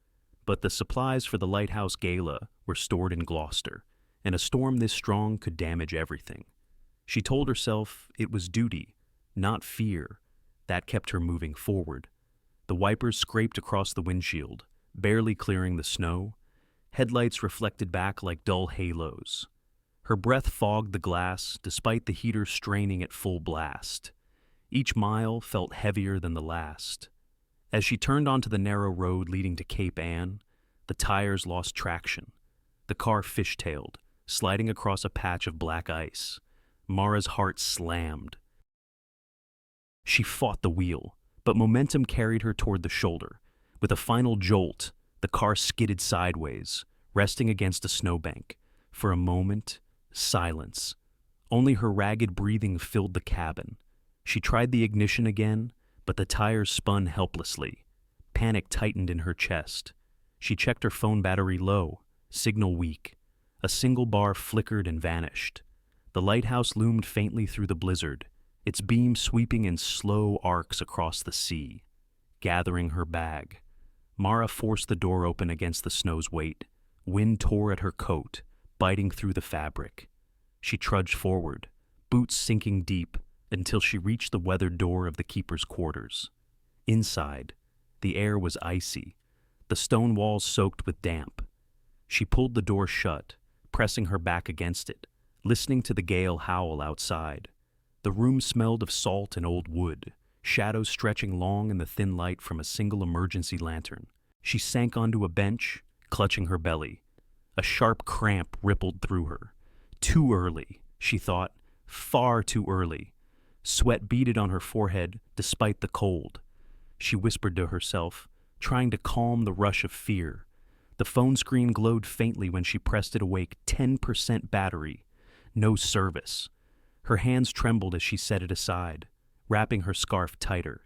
But the supplies for the Lighthouse Gala were stored in Gloucester, and a storm this strong could damage everything. She told herself it was duty, not fear, that kept her moving forward. The wipers scraped across the windshield, barely clearing the snow. Headlights reflected back like dull halos. Her breath fogged the glass, despite the heater straining at full blast. Each mile felt heavier than the last. As she turned onto the narrow road leading to Cape Ann, the tires lost traction. The car fishtailed, sliding across a patch of black ice. Mara's heart slammed. She fought the wheel, but momentum carried her toward the shoulder. With a final jolt, the car skidded sideways, resting against a snowbank. For a moment, silence. Only her ragged breathing filled the cabin. She tried the ignition again, but the tires spun helplessly. Panic tightened in her chest. She checked her phone battery low, signal weak. A single bar flickered and vanished. The lighthouse loomed faintly through the blizzard, its beam sweeping in slow arcs across the sea. Gathering her bag, Mara forced the door open against the snow's weight. Wind tore at her coat, biting through the fabric. She trudged forward, boots sinking deep, until she reached the weathered door of the keeper's quarters. Inside, the air was icy, the stone walls soaked with damp. She pulled the door shut, pressing her back against it, listening to the gale howl outside. The room smelled of salt and old wood. shadows stretching long in the thin light from a single emergency lantern. She sank onto a bench, clutching her belly. A sharp cramp rippled through her. Too early, she thought, far too early. Sweat beaded on her forehead despite the cold. She whispered to herself, trying to calm the rush of fear. The phone screen glowed faintly when she pressed it awake. 10% battery. No service. Her hands trembled as she set it aside, wrapping her scarf tighter.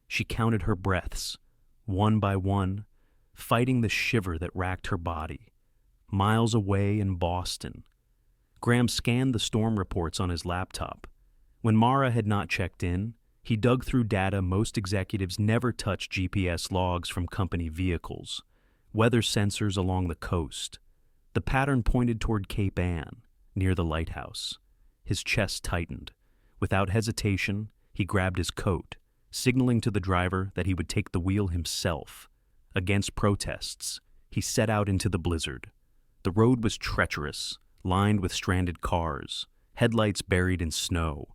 She counted her breaths, one by one, fighting the shiver that racked her body. Miles away in Boston. Graham scanned the storm reports on his laptop. When Mara had not checked in, he dug through data most executives never touch: GPS logs from company vehicles, weather sensors along the coast. The pattern pointed toward Cape Ann, near the lighthouse. His chest tightened. Without hesitation, he grabbed his coat, signaling to the driver that he would take the wheel himself. Against protests, he set out into the blizzard. The road was treacherous, lined with stranded cars, headlights buried in snow.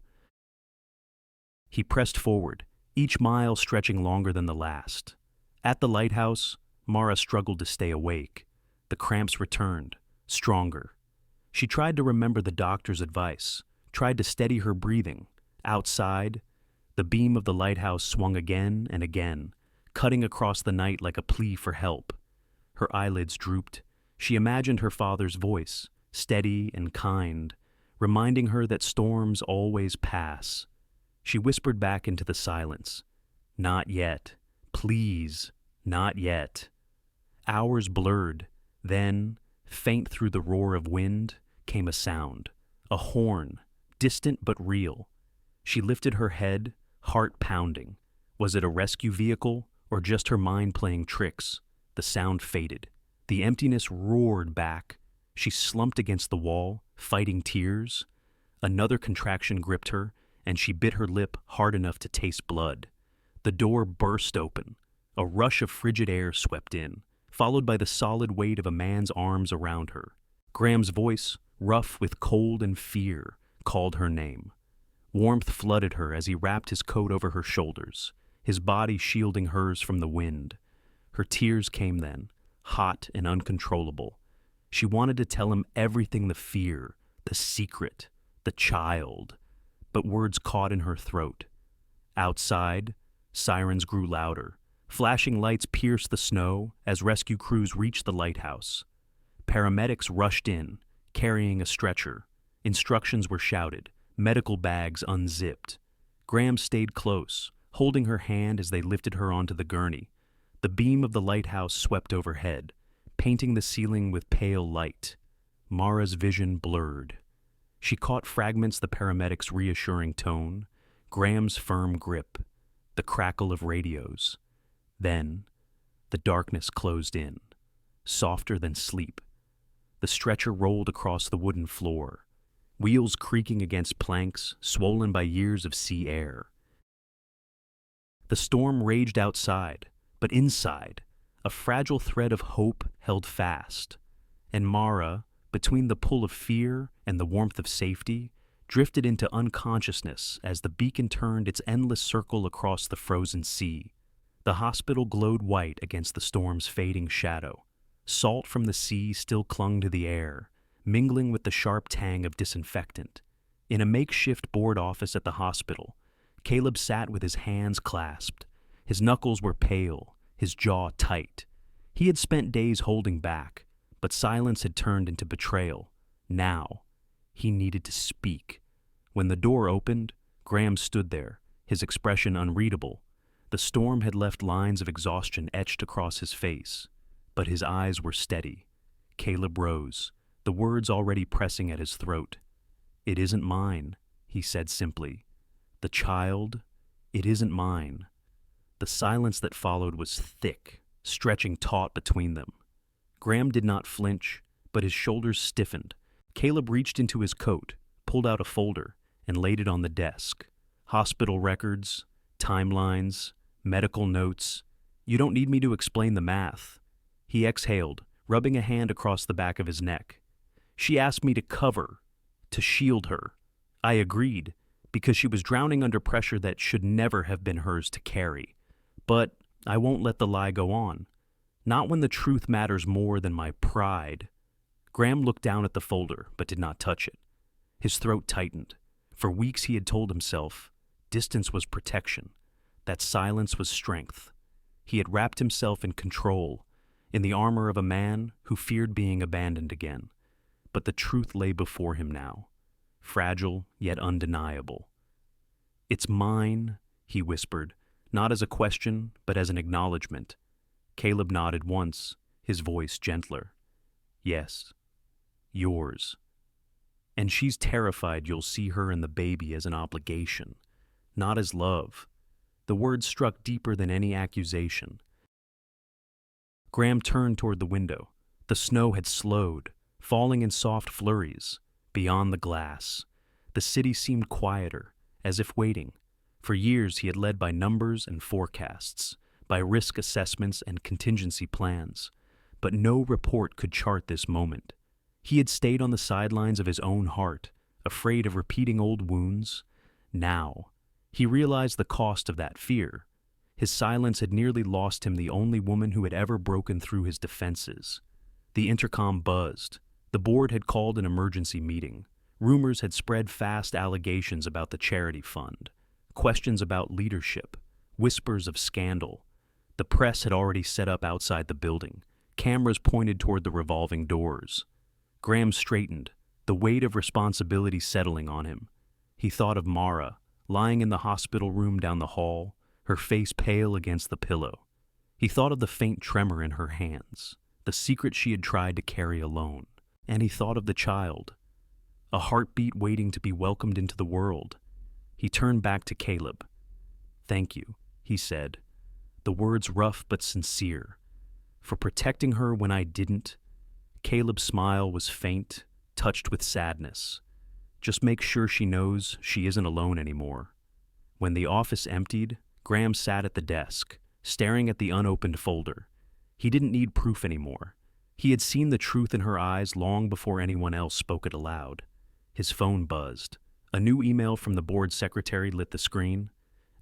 He pressed forward, each mile stretching longer than the last. At the lighthouse, Mara struggled to stay awake. The cramps returned, stronger. She tried to remember the doctor's advice, tried to steady her breathing. Outside, the beam of the lighthouse swung again and again, cutting across the night like a plea for help. Her eyelids drooped. She imagined her father's voice, steady and kind, reminding her that storms always pass. She whispered back into the silence, "Not yet. Please, not yet." Hours blurred. Then, faint through the roar of wind, came a sound. A horn, distant but real. She lifted her head, heart pounding. Was it a rescue vehicle or just her mind playing tricks? The sound faded. The emptiness roared back. She slumped against the wall, fighting tears. Another contraction gripped her, and she bit her lip hard enough to taste blood. The door burst open. A rush of frigid air swept in, followed by the solid weight of a man's arms around her. Graham's voice, rough with cold and fear, called her name. Warmth flooded her as he wrapped his coat over her shoulders, his body shielding hers from the wind. Her tears came then, hot and uncontrollable. She wanted to tell him everything: the fear, the secret, the child. But words caught in her throat. Outside, sirens grew louder. Flashing lights pierced the snow as rescue crews reached the lighthouse. Paramedics rushed in, carrying a stretcher. Instructions were shouted, medical bags unzipped. Graham stayed close, holding her hand as they lifted her onto the gurney. The beam of the lighthouse swept overhead, painting the ceiling with pale light. Mara's vision blurred. She caught fragments: the paramedics' reassuring tone, Graham's firm grip, the crackle of radios. Then, the darkness closed in, softer than sleep. The stretcher rolled across the wooden floor, wheels creaking against planks swollen by years of sea air. The storm raged outside, but inside, a fragile thread of hope held fast. And Mara, between the pull of fear and the warmth of safety, drifted into unconsciousness as the beacon turned its endless circle across the frozen sea. The hospital glowed white against the storm's fading shadow. Salt from the sea still clung to the air, mingling with the sharp tang of disinfectant. In a makeshift board office at the hospital, Caleb sat with his hands clasped. His knuckles were pale, his jaw tight. He had spent days holding back, but silence had turned into betrayal. Now, he needed to speak. When the door opened, Graham stood there, his expression unreadable. The storm had left lines of exhaustion etched across his face, but his eyes were steady. Caleb rose, the words already pressing at his throat. "It isn't mine," he said simply. "The child, it isn't mine." The silence that followed was thick, stretching taut between them. Graham did not flinch, but his shoulders stiffened. Caleb reached into his coat, pulled out a folder, and laid it on the desk. Hospital records, timelines, medical notes. "You don't need me to explain the math." He exhaled, rubbing a hand across the back of his neck. "She asked me to cover, to shield her. I agreed, because she was drowning under pressure that should never have been hers to carry. But I won't let the lie go on. Not when the truth matters more than my pride. Graham looked down at the folder, but did not touch it. His throat tightened. For weeks he had told himself, distance was protection, that silence was strength. He had wrapped himself in control, in the armor of a man who feared being abandoned again. But the truth lay before him now, fragile yet undeniable. "It's mine," he whispered, not as a question, but as an acknowledgement. Caleb nodded once, his voice gentler. "Yes, yours. And she's terrified you'll see her and the baby as an obligation, not as love." The words struck deeper than any accusation. Graham turned toward the window. The snow had slowed, falling in soft flurries. Beyond the glass, the city seemed quieter, as if waiting. For years he had led by numbers and forecasts, by risk assessments and contingency plans. But no report could chart this moment. He had stayed on the sidelines of his own heart, afraid of repeating old wounds. Now, he realized the cost of that fear. His silence had nearly lost him the only woman who had ever broken through his defenses. The intercom buzzed. The board had called an emergency meeting. Rumors had spread fast allegations about the charity fund, questions about leadership, whispers of scandal. The press had already set up outside the building, cameras pointed toward the revolving doors. Graham straightened, the weight of responsibility settling on him. He thought of Mara, lying in the hospital room down the hall, her face pale against the pillow. He thought of the faint tremor in her hands, the secret she had tried to carry alone. And he thought of the child, a heartbeat waiting to be welcomed into the world. He turned back to Caleb. "Thank you," he said, the words rough but sincere, "for protecting her when I didn't." Caleb's smile was faint, touched with sadness. "Just make sure she knows she isn't alone anymore." When the office emptied, Graham sat at the desk, staring at the unopened folder. He didn't need proof anymore. He had seen the truth in her eyes long before anyone else spoke it aloud. His phone buzzed. A new email from the board secretary lit the screen.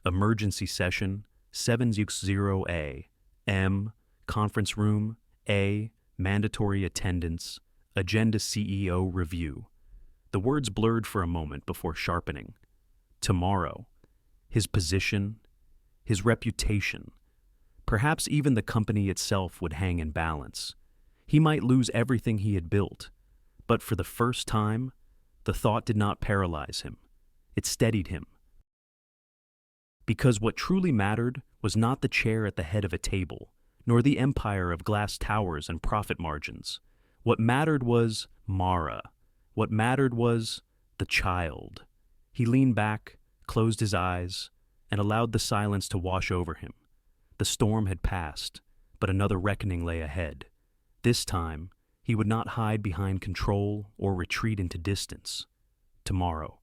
"Emergency session, 760A, M, conference room, A, mandatory attendance, agenda CEO review." The words blurred for a moment before sharpening. Tomorrow. His position, his reputation. Perhaps even the company itself would hang in balance. He might lose everything he had built, but for the first time, the thought did not paralyze him. It steadied him. Because what truly mattered was not the chair at the head of a table, nor the empire of glass towers and profit margins. What mattered was Mara. What mattered was the child. He leaned back, closed his eyes, and allowed the silence to wash over him. The storm had passed, but another reckoning lay ahead. This time, he would not hide behind control or retreat into distance. Tomorrow,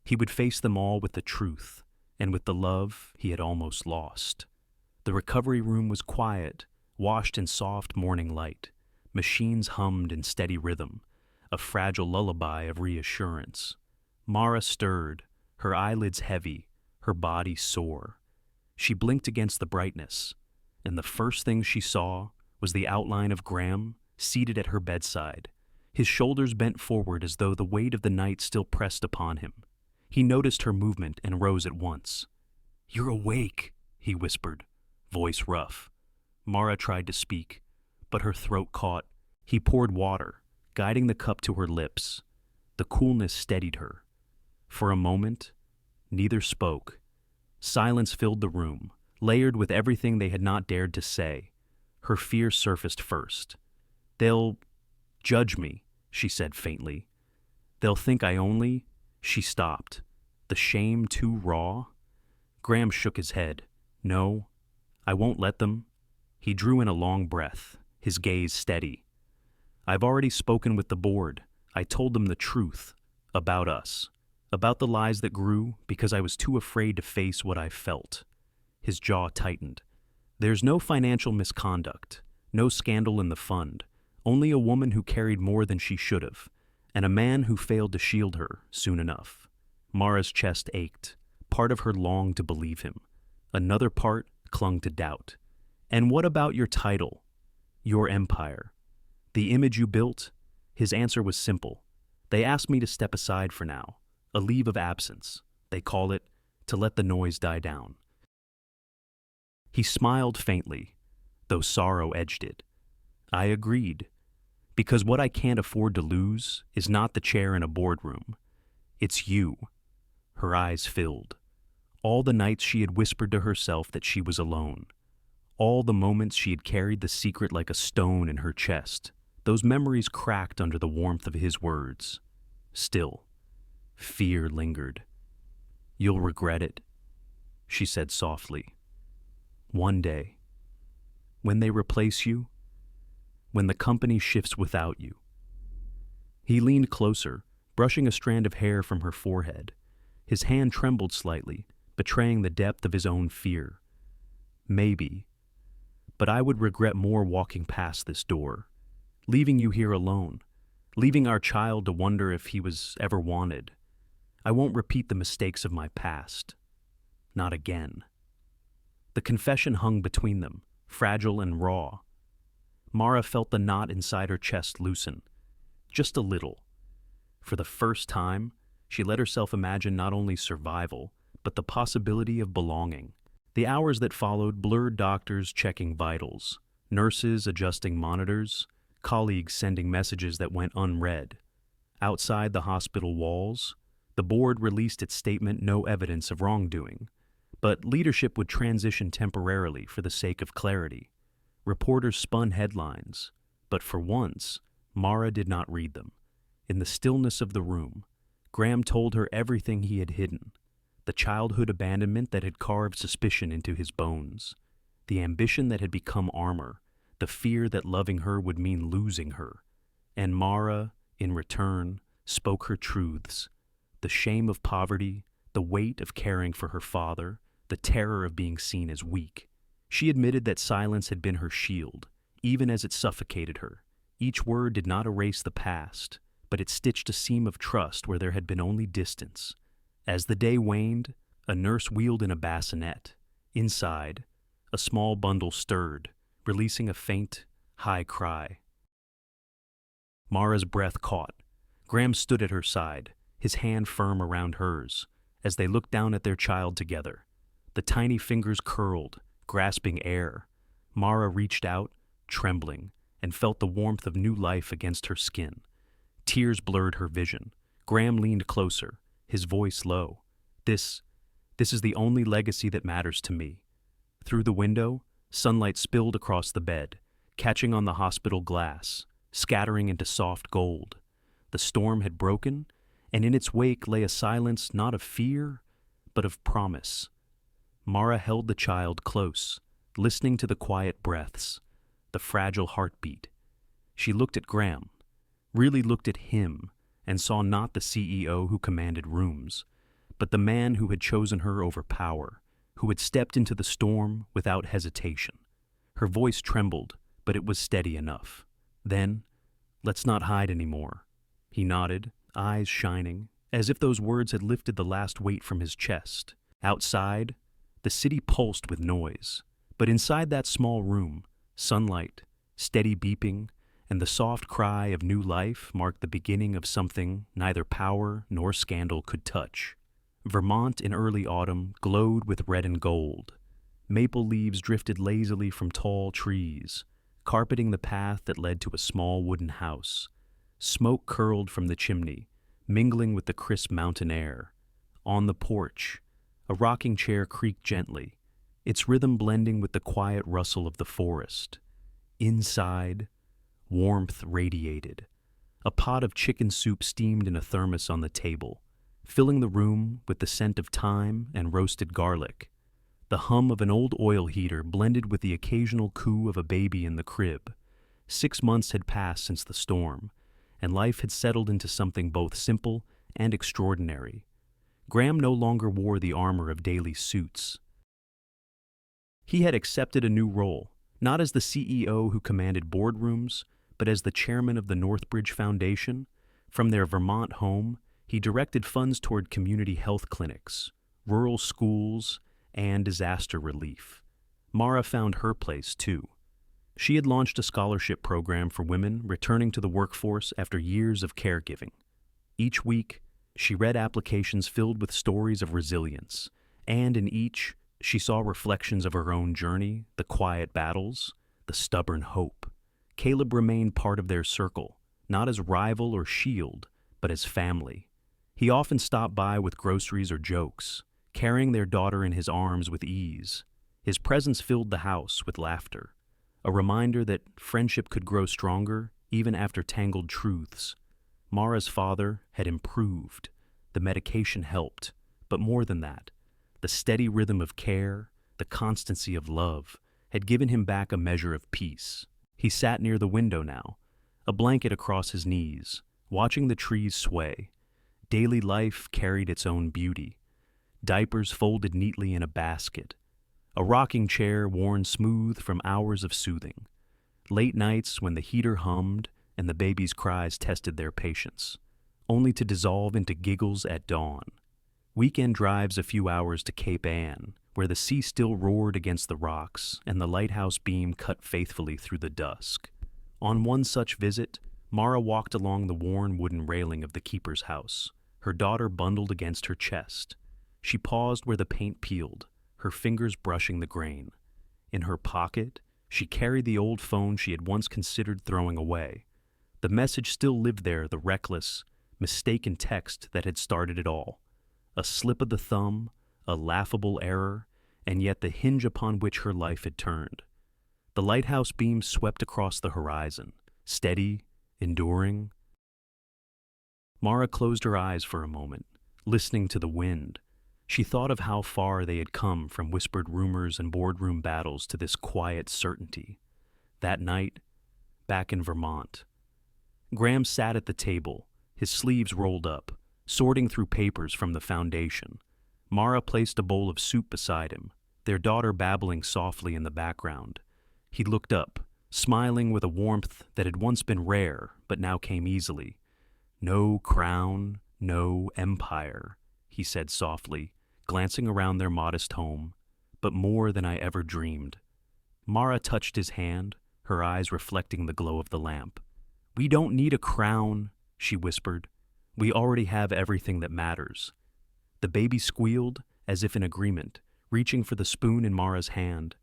he would face them all with the truth and with the love he had almost lost. The recovery room was quiet, washed in soft morning light. Machines hummed in steady rhythm, a fragile lullaby of reassurance. Mara stirred, her eyelids heavy, her body sore. She blinked against the brightness, and the first thing she saw was the outline of Graham seated at her bedside, his shoulders bent forward as though the weight of the night still pressed upon him. He noticed her movement and rose at once. "You're awake," he whispered, voice rough. Mara tried to speak, but her throat caught. He poured water, guiding the cup to her lips. The coolness steadied her. For a moment, neither spoke. Silence filled the room, layered with everything they had not dared to say. Her fear surfaced first. "They'll judge me," she said faintly. "They'll think I only—" She stopped. The shame too raw? Graham shook his head. "No, I won't let them." He drew in a long breath, his gaze steady. "I've already spoken with the board. I told them the truth. About us. About the lies that grew because I was too afraid to face what I felt." His jaw tightened. "There's no financial misconduct, no scandal in the fund, only a woman who carried more than she should have, and a man who failed to shield her soon enough." Mara's chest ached. Part of her longed to believe him. Another part clung to doubt. "And what about your title? Your empire? The image you built?" His answer was simple. "They asked me to step aside for now. A leave of absence, they call it, to let the noise die down." He smiled faintly, though sorrow edged it. I agreed, because what I can't afford to lose is not the chair in a boardroom. It's you. Her eyes filled. All the nights she had whispered to herself that she was alone. All the moments she had carried the secret like a stone in her chest. Those memories cracked under the warmth of his words. Still, fear lingered. "You'll regret it," she said softly. "One day. When they replace you, when the company shifts without you." He leaned closer, brushing a strand of hair from her forehead. His hand trembled slightly, betraying the depth of his own fear. "Maybe. But I would regret more walking past this door, leaving you here alone, leaving our child to wonder if he was ever wanted. I won't repeat the mistakes of my past. Not again." The confession hung between them, fragile and raw. Mara felt the knot inside her chest loosen, just a little. For the first time, she let herself imagine not only survival, but the possibility of belonging. The hours that followed blurred doctors checking vitals, nurses adjusting monitors, colleagues sending messages that went unread. Outside the hospital walls, the board released its statement, no evidence of wrongdoing. But leadership would transition temporarily for the sake of clarity. Reporters spun headlines, but for once, Mara did not read them. In the stillness of the room, Graham told her everything he had hidden. The childhood abandonment that had carved suspicion into his bones. The ambition that had become armor. The fear that loving her would mean losing her. And Mara, in return, spoke her truths. The shame of poverty, the weight of caring for her father, the terror of being seen as weak. She admitted that silence had been her shield, even as it suffocated her. Each word did not erase the past, but it stitched a seam of trust where there had been only distance. As the day waned, a nurse wheeled in a bassinet. Inside, a small bundle stirred, releasing a faint, high cry. Mara's breath caught. Graham stood at her side, his hand firm around hers, as they looked down at their child together. The tiny fingers curled, grasping air. Mara reached out, trembling, and felt the warmth of new life against her skin. Tears blurred her vision. Graham leaned closer, his voice low. This is the only legacy that matters to me." Through the window, sunlight spilled across the bed, catching on the hospital glass, scattering into soft gold. The storm had broken, and in its wake lay a silence not of fear, but of promise. Mara held the child close, listening to the quiet breaths, the fragile heartbeat. She looked at Graham, really looked at him, and saw not the CEO who commanded rooms, but the man who had chosen her over power, who had stepped into the storm without hesitation. Her voice trembled, but it was steady enough. "Then, let's not hide anymore." He nodded, eyes shining, as if those words had lifted the last weight from his chest. Outside, the city pulsed with noise, but inside that small room, sunlight, steady beeping, and the soft cry of new life marked the beginning of something neither power nor scandal could touch. Vermont in early autumn glowed with red and gold. Maple leaves drifted lazily from tall trees, carpeting the path that led to a small wooden house. Smoke curled from the chimney, mingling with the crisp mountain air. On the porch, a rocking chair creaked gently, its rhythm blending with the quiet rustle of the forest. Inside, warmth radiated. A pot of chicken soup steamed in a thermos on the table, filling the room with the scent of thyme and roasted garlic. The hum of an old oil heater blended with the occasional coo of a baby in the crib. 6 months had passed since the storm, and life had settled into something both simple and extraordinary. Graham no longer wore the armor of daily suits. He had accepted a new role, not as the CEO who commanded boardrooms, but as the chairman of the Northbridge Foundation. From their Vermont home, He directed funds toward community health clinics, rural schools, and disaster relief. Mara found her place, too. She had launched a scholarship program for women returning to the workforce after years of caregiving. Each week, she read applications filled with stories of resilience, and in each, she saw reflections of her own journey, the quiet battles, the stubborn hope. Caleb remained part of their circle, not as rival or shield, but as family. He often stopped by with groceries or jokes, carrying their daughter in his arms with ease. His presence filled the house with laughter, a reminder that friendship could grow stronger even after tangled truths. Mara's father had improved. The medication helped, but more than that, the steady rhythm of care, the constancy of love, had given him back a measure of peace. He sat near the window now, a blanket across his knees, watching the trees sway. Daily life carried its own beauty. Diapers folded neatly in a basket, a rocking chair worn smooth from hours of soothing. Late nights when the heater hummed and the baby's cries tested their patience, only to dissolve into giggles at dawn. Weekend drives a few hours to Cape Ann, where the sea still roared against the rocks and the lighthouse beam cut faithfully through the dusk. On one such visit, Mara walked along the worn wooden railing of the keeper's house, her daughter bundled against her chest. She paused where the paint peeled, her fingers brushing the grain. In her pocket, she carried the old phone she had once considered throwing away. The message still lived there, the reckless, mistaken text that had started it all. A slip of the thumb, a laughable error, and yet the hinge upon which her life had turned. The lighthouse beam swept across the horizon, steady, enduring. Mara closed her eyes for a moment, listening to the wind. She thought of how far they had come from whispered rumors and boardroom battles to this quiet certainty. That night, back in Vermont, Graham sat at the table, his sleeves rolled up, sorting through papers from the foundation. Mara placed a bowl of soup beside him, their daughter babbling softly in the background. He looked up, smiling with a warmth that had once been rare but now came easily. "No crown, no empire," he said softly, glancing around their modest home, "but more than I ever dreamed." Mara touched his hand, her eyes reflecting the glow of the lamp. "We don't need a crown," she whispered. "We already have everything that matters." The baby squealed, as if in agreement, reaching for the spoon in Mara's hand.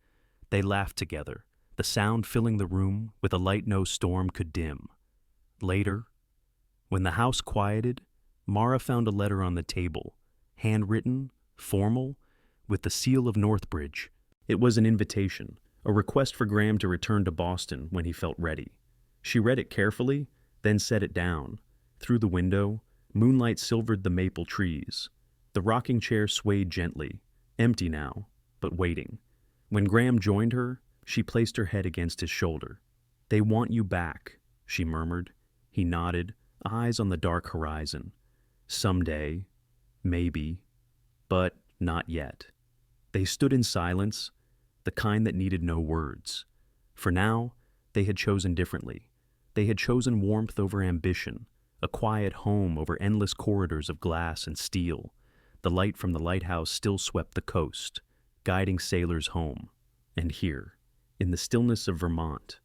They laughed together, the sound filling the room with a light no storm could dim. Later, when the house quieted, Mara found a letter on the table, handwritten, formal, with the seal of Northbridge. It was an invitation, a request for Graham to return to Boston when he felt ready. She read it carefully, then set it down. Through the window, moonlight silvered the maple trees. The rocking chair swayed gently, empty now, but waiting. When Graham joined her, she placed her head against his shoulder. "They want you back," she murmured. He nodded, eyes on the dark horizon. "Someday, maybe, but not yet." They stood in silence, the kind that needed no words. For now, they had chosen differently. They had chosen warmth over ambition, a quiet home over endless corridors of glass and steel. The light from the lighthouse still swept the coast, guiding sailors home. And here, in the stillness of Vermont,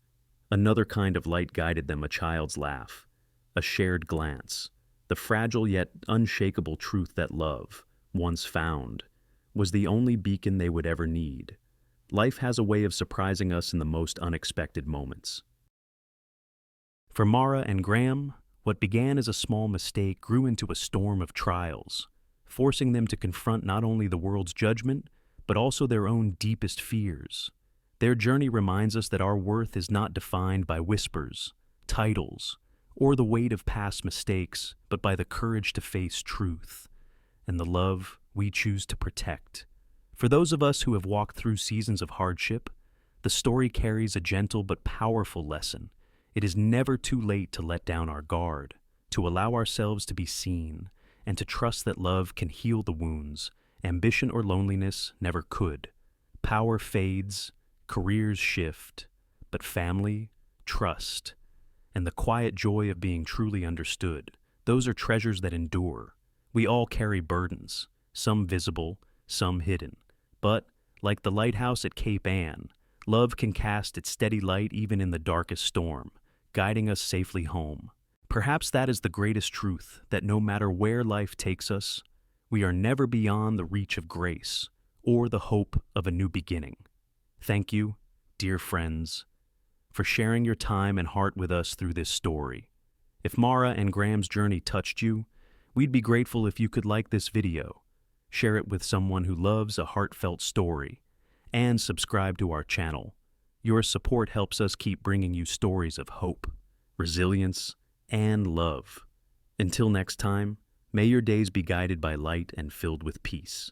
another kind of light guided them, a child's laugh, a shared glance, the fragile yet unshakable truth that love, once found, was the only beacon they would ever need. Life has a way of surprising us in the most unexpected moments. For Mara and Graham, what began as a small mistake grew into a storm of trials, forcing them to confront not only the world's judgment, but also their own deepest fears. Their journey reminds us that our worth is not defined by whispers, titles, or the weight of past mistakes, but by the courage to face truth and the love we choose to protect. For those of us who have walked through seasons of hardship, the story carries a gentle but powerful lesson. It is never too late to let down our guard, to allow ourselves to be seen, and to trust that love can heal the wounds ambition or loneliness never could. Power fades, careers shift, but family, trust, and the quiet joy of being truly understood, Those are treasures that endure. We all carry burdens, some visible, some hidden. But, like the lighthouse at Cape Ann, love can cast its steady light even in the darkest storm, guiding us safely home. Perhaps that is the greatest truth, that no matter where life takes us, we are never beyond the reach of grace or the hope of a new beginning. Thank you, dear friends, for sharing your time and heart with us through this story. If Mara and Graham's journey touched you, we'd be grateful if you could like this video, share it with someone who loves a heartfelt story, and subscribe to our channel. Your support helps us keep bringing you stories of hope, resilience, and love. Until next time, may your days be guided by light and filled with peace.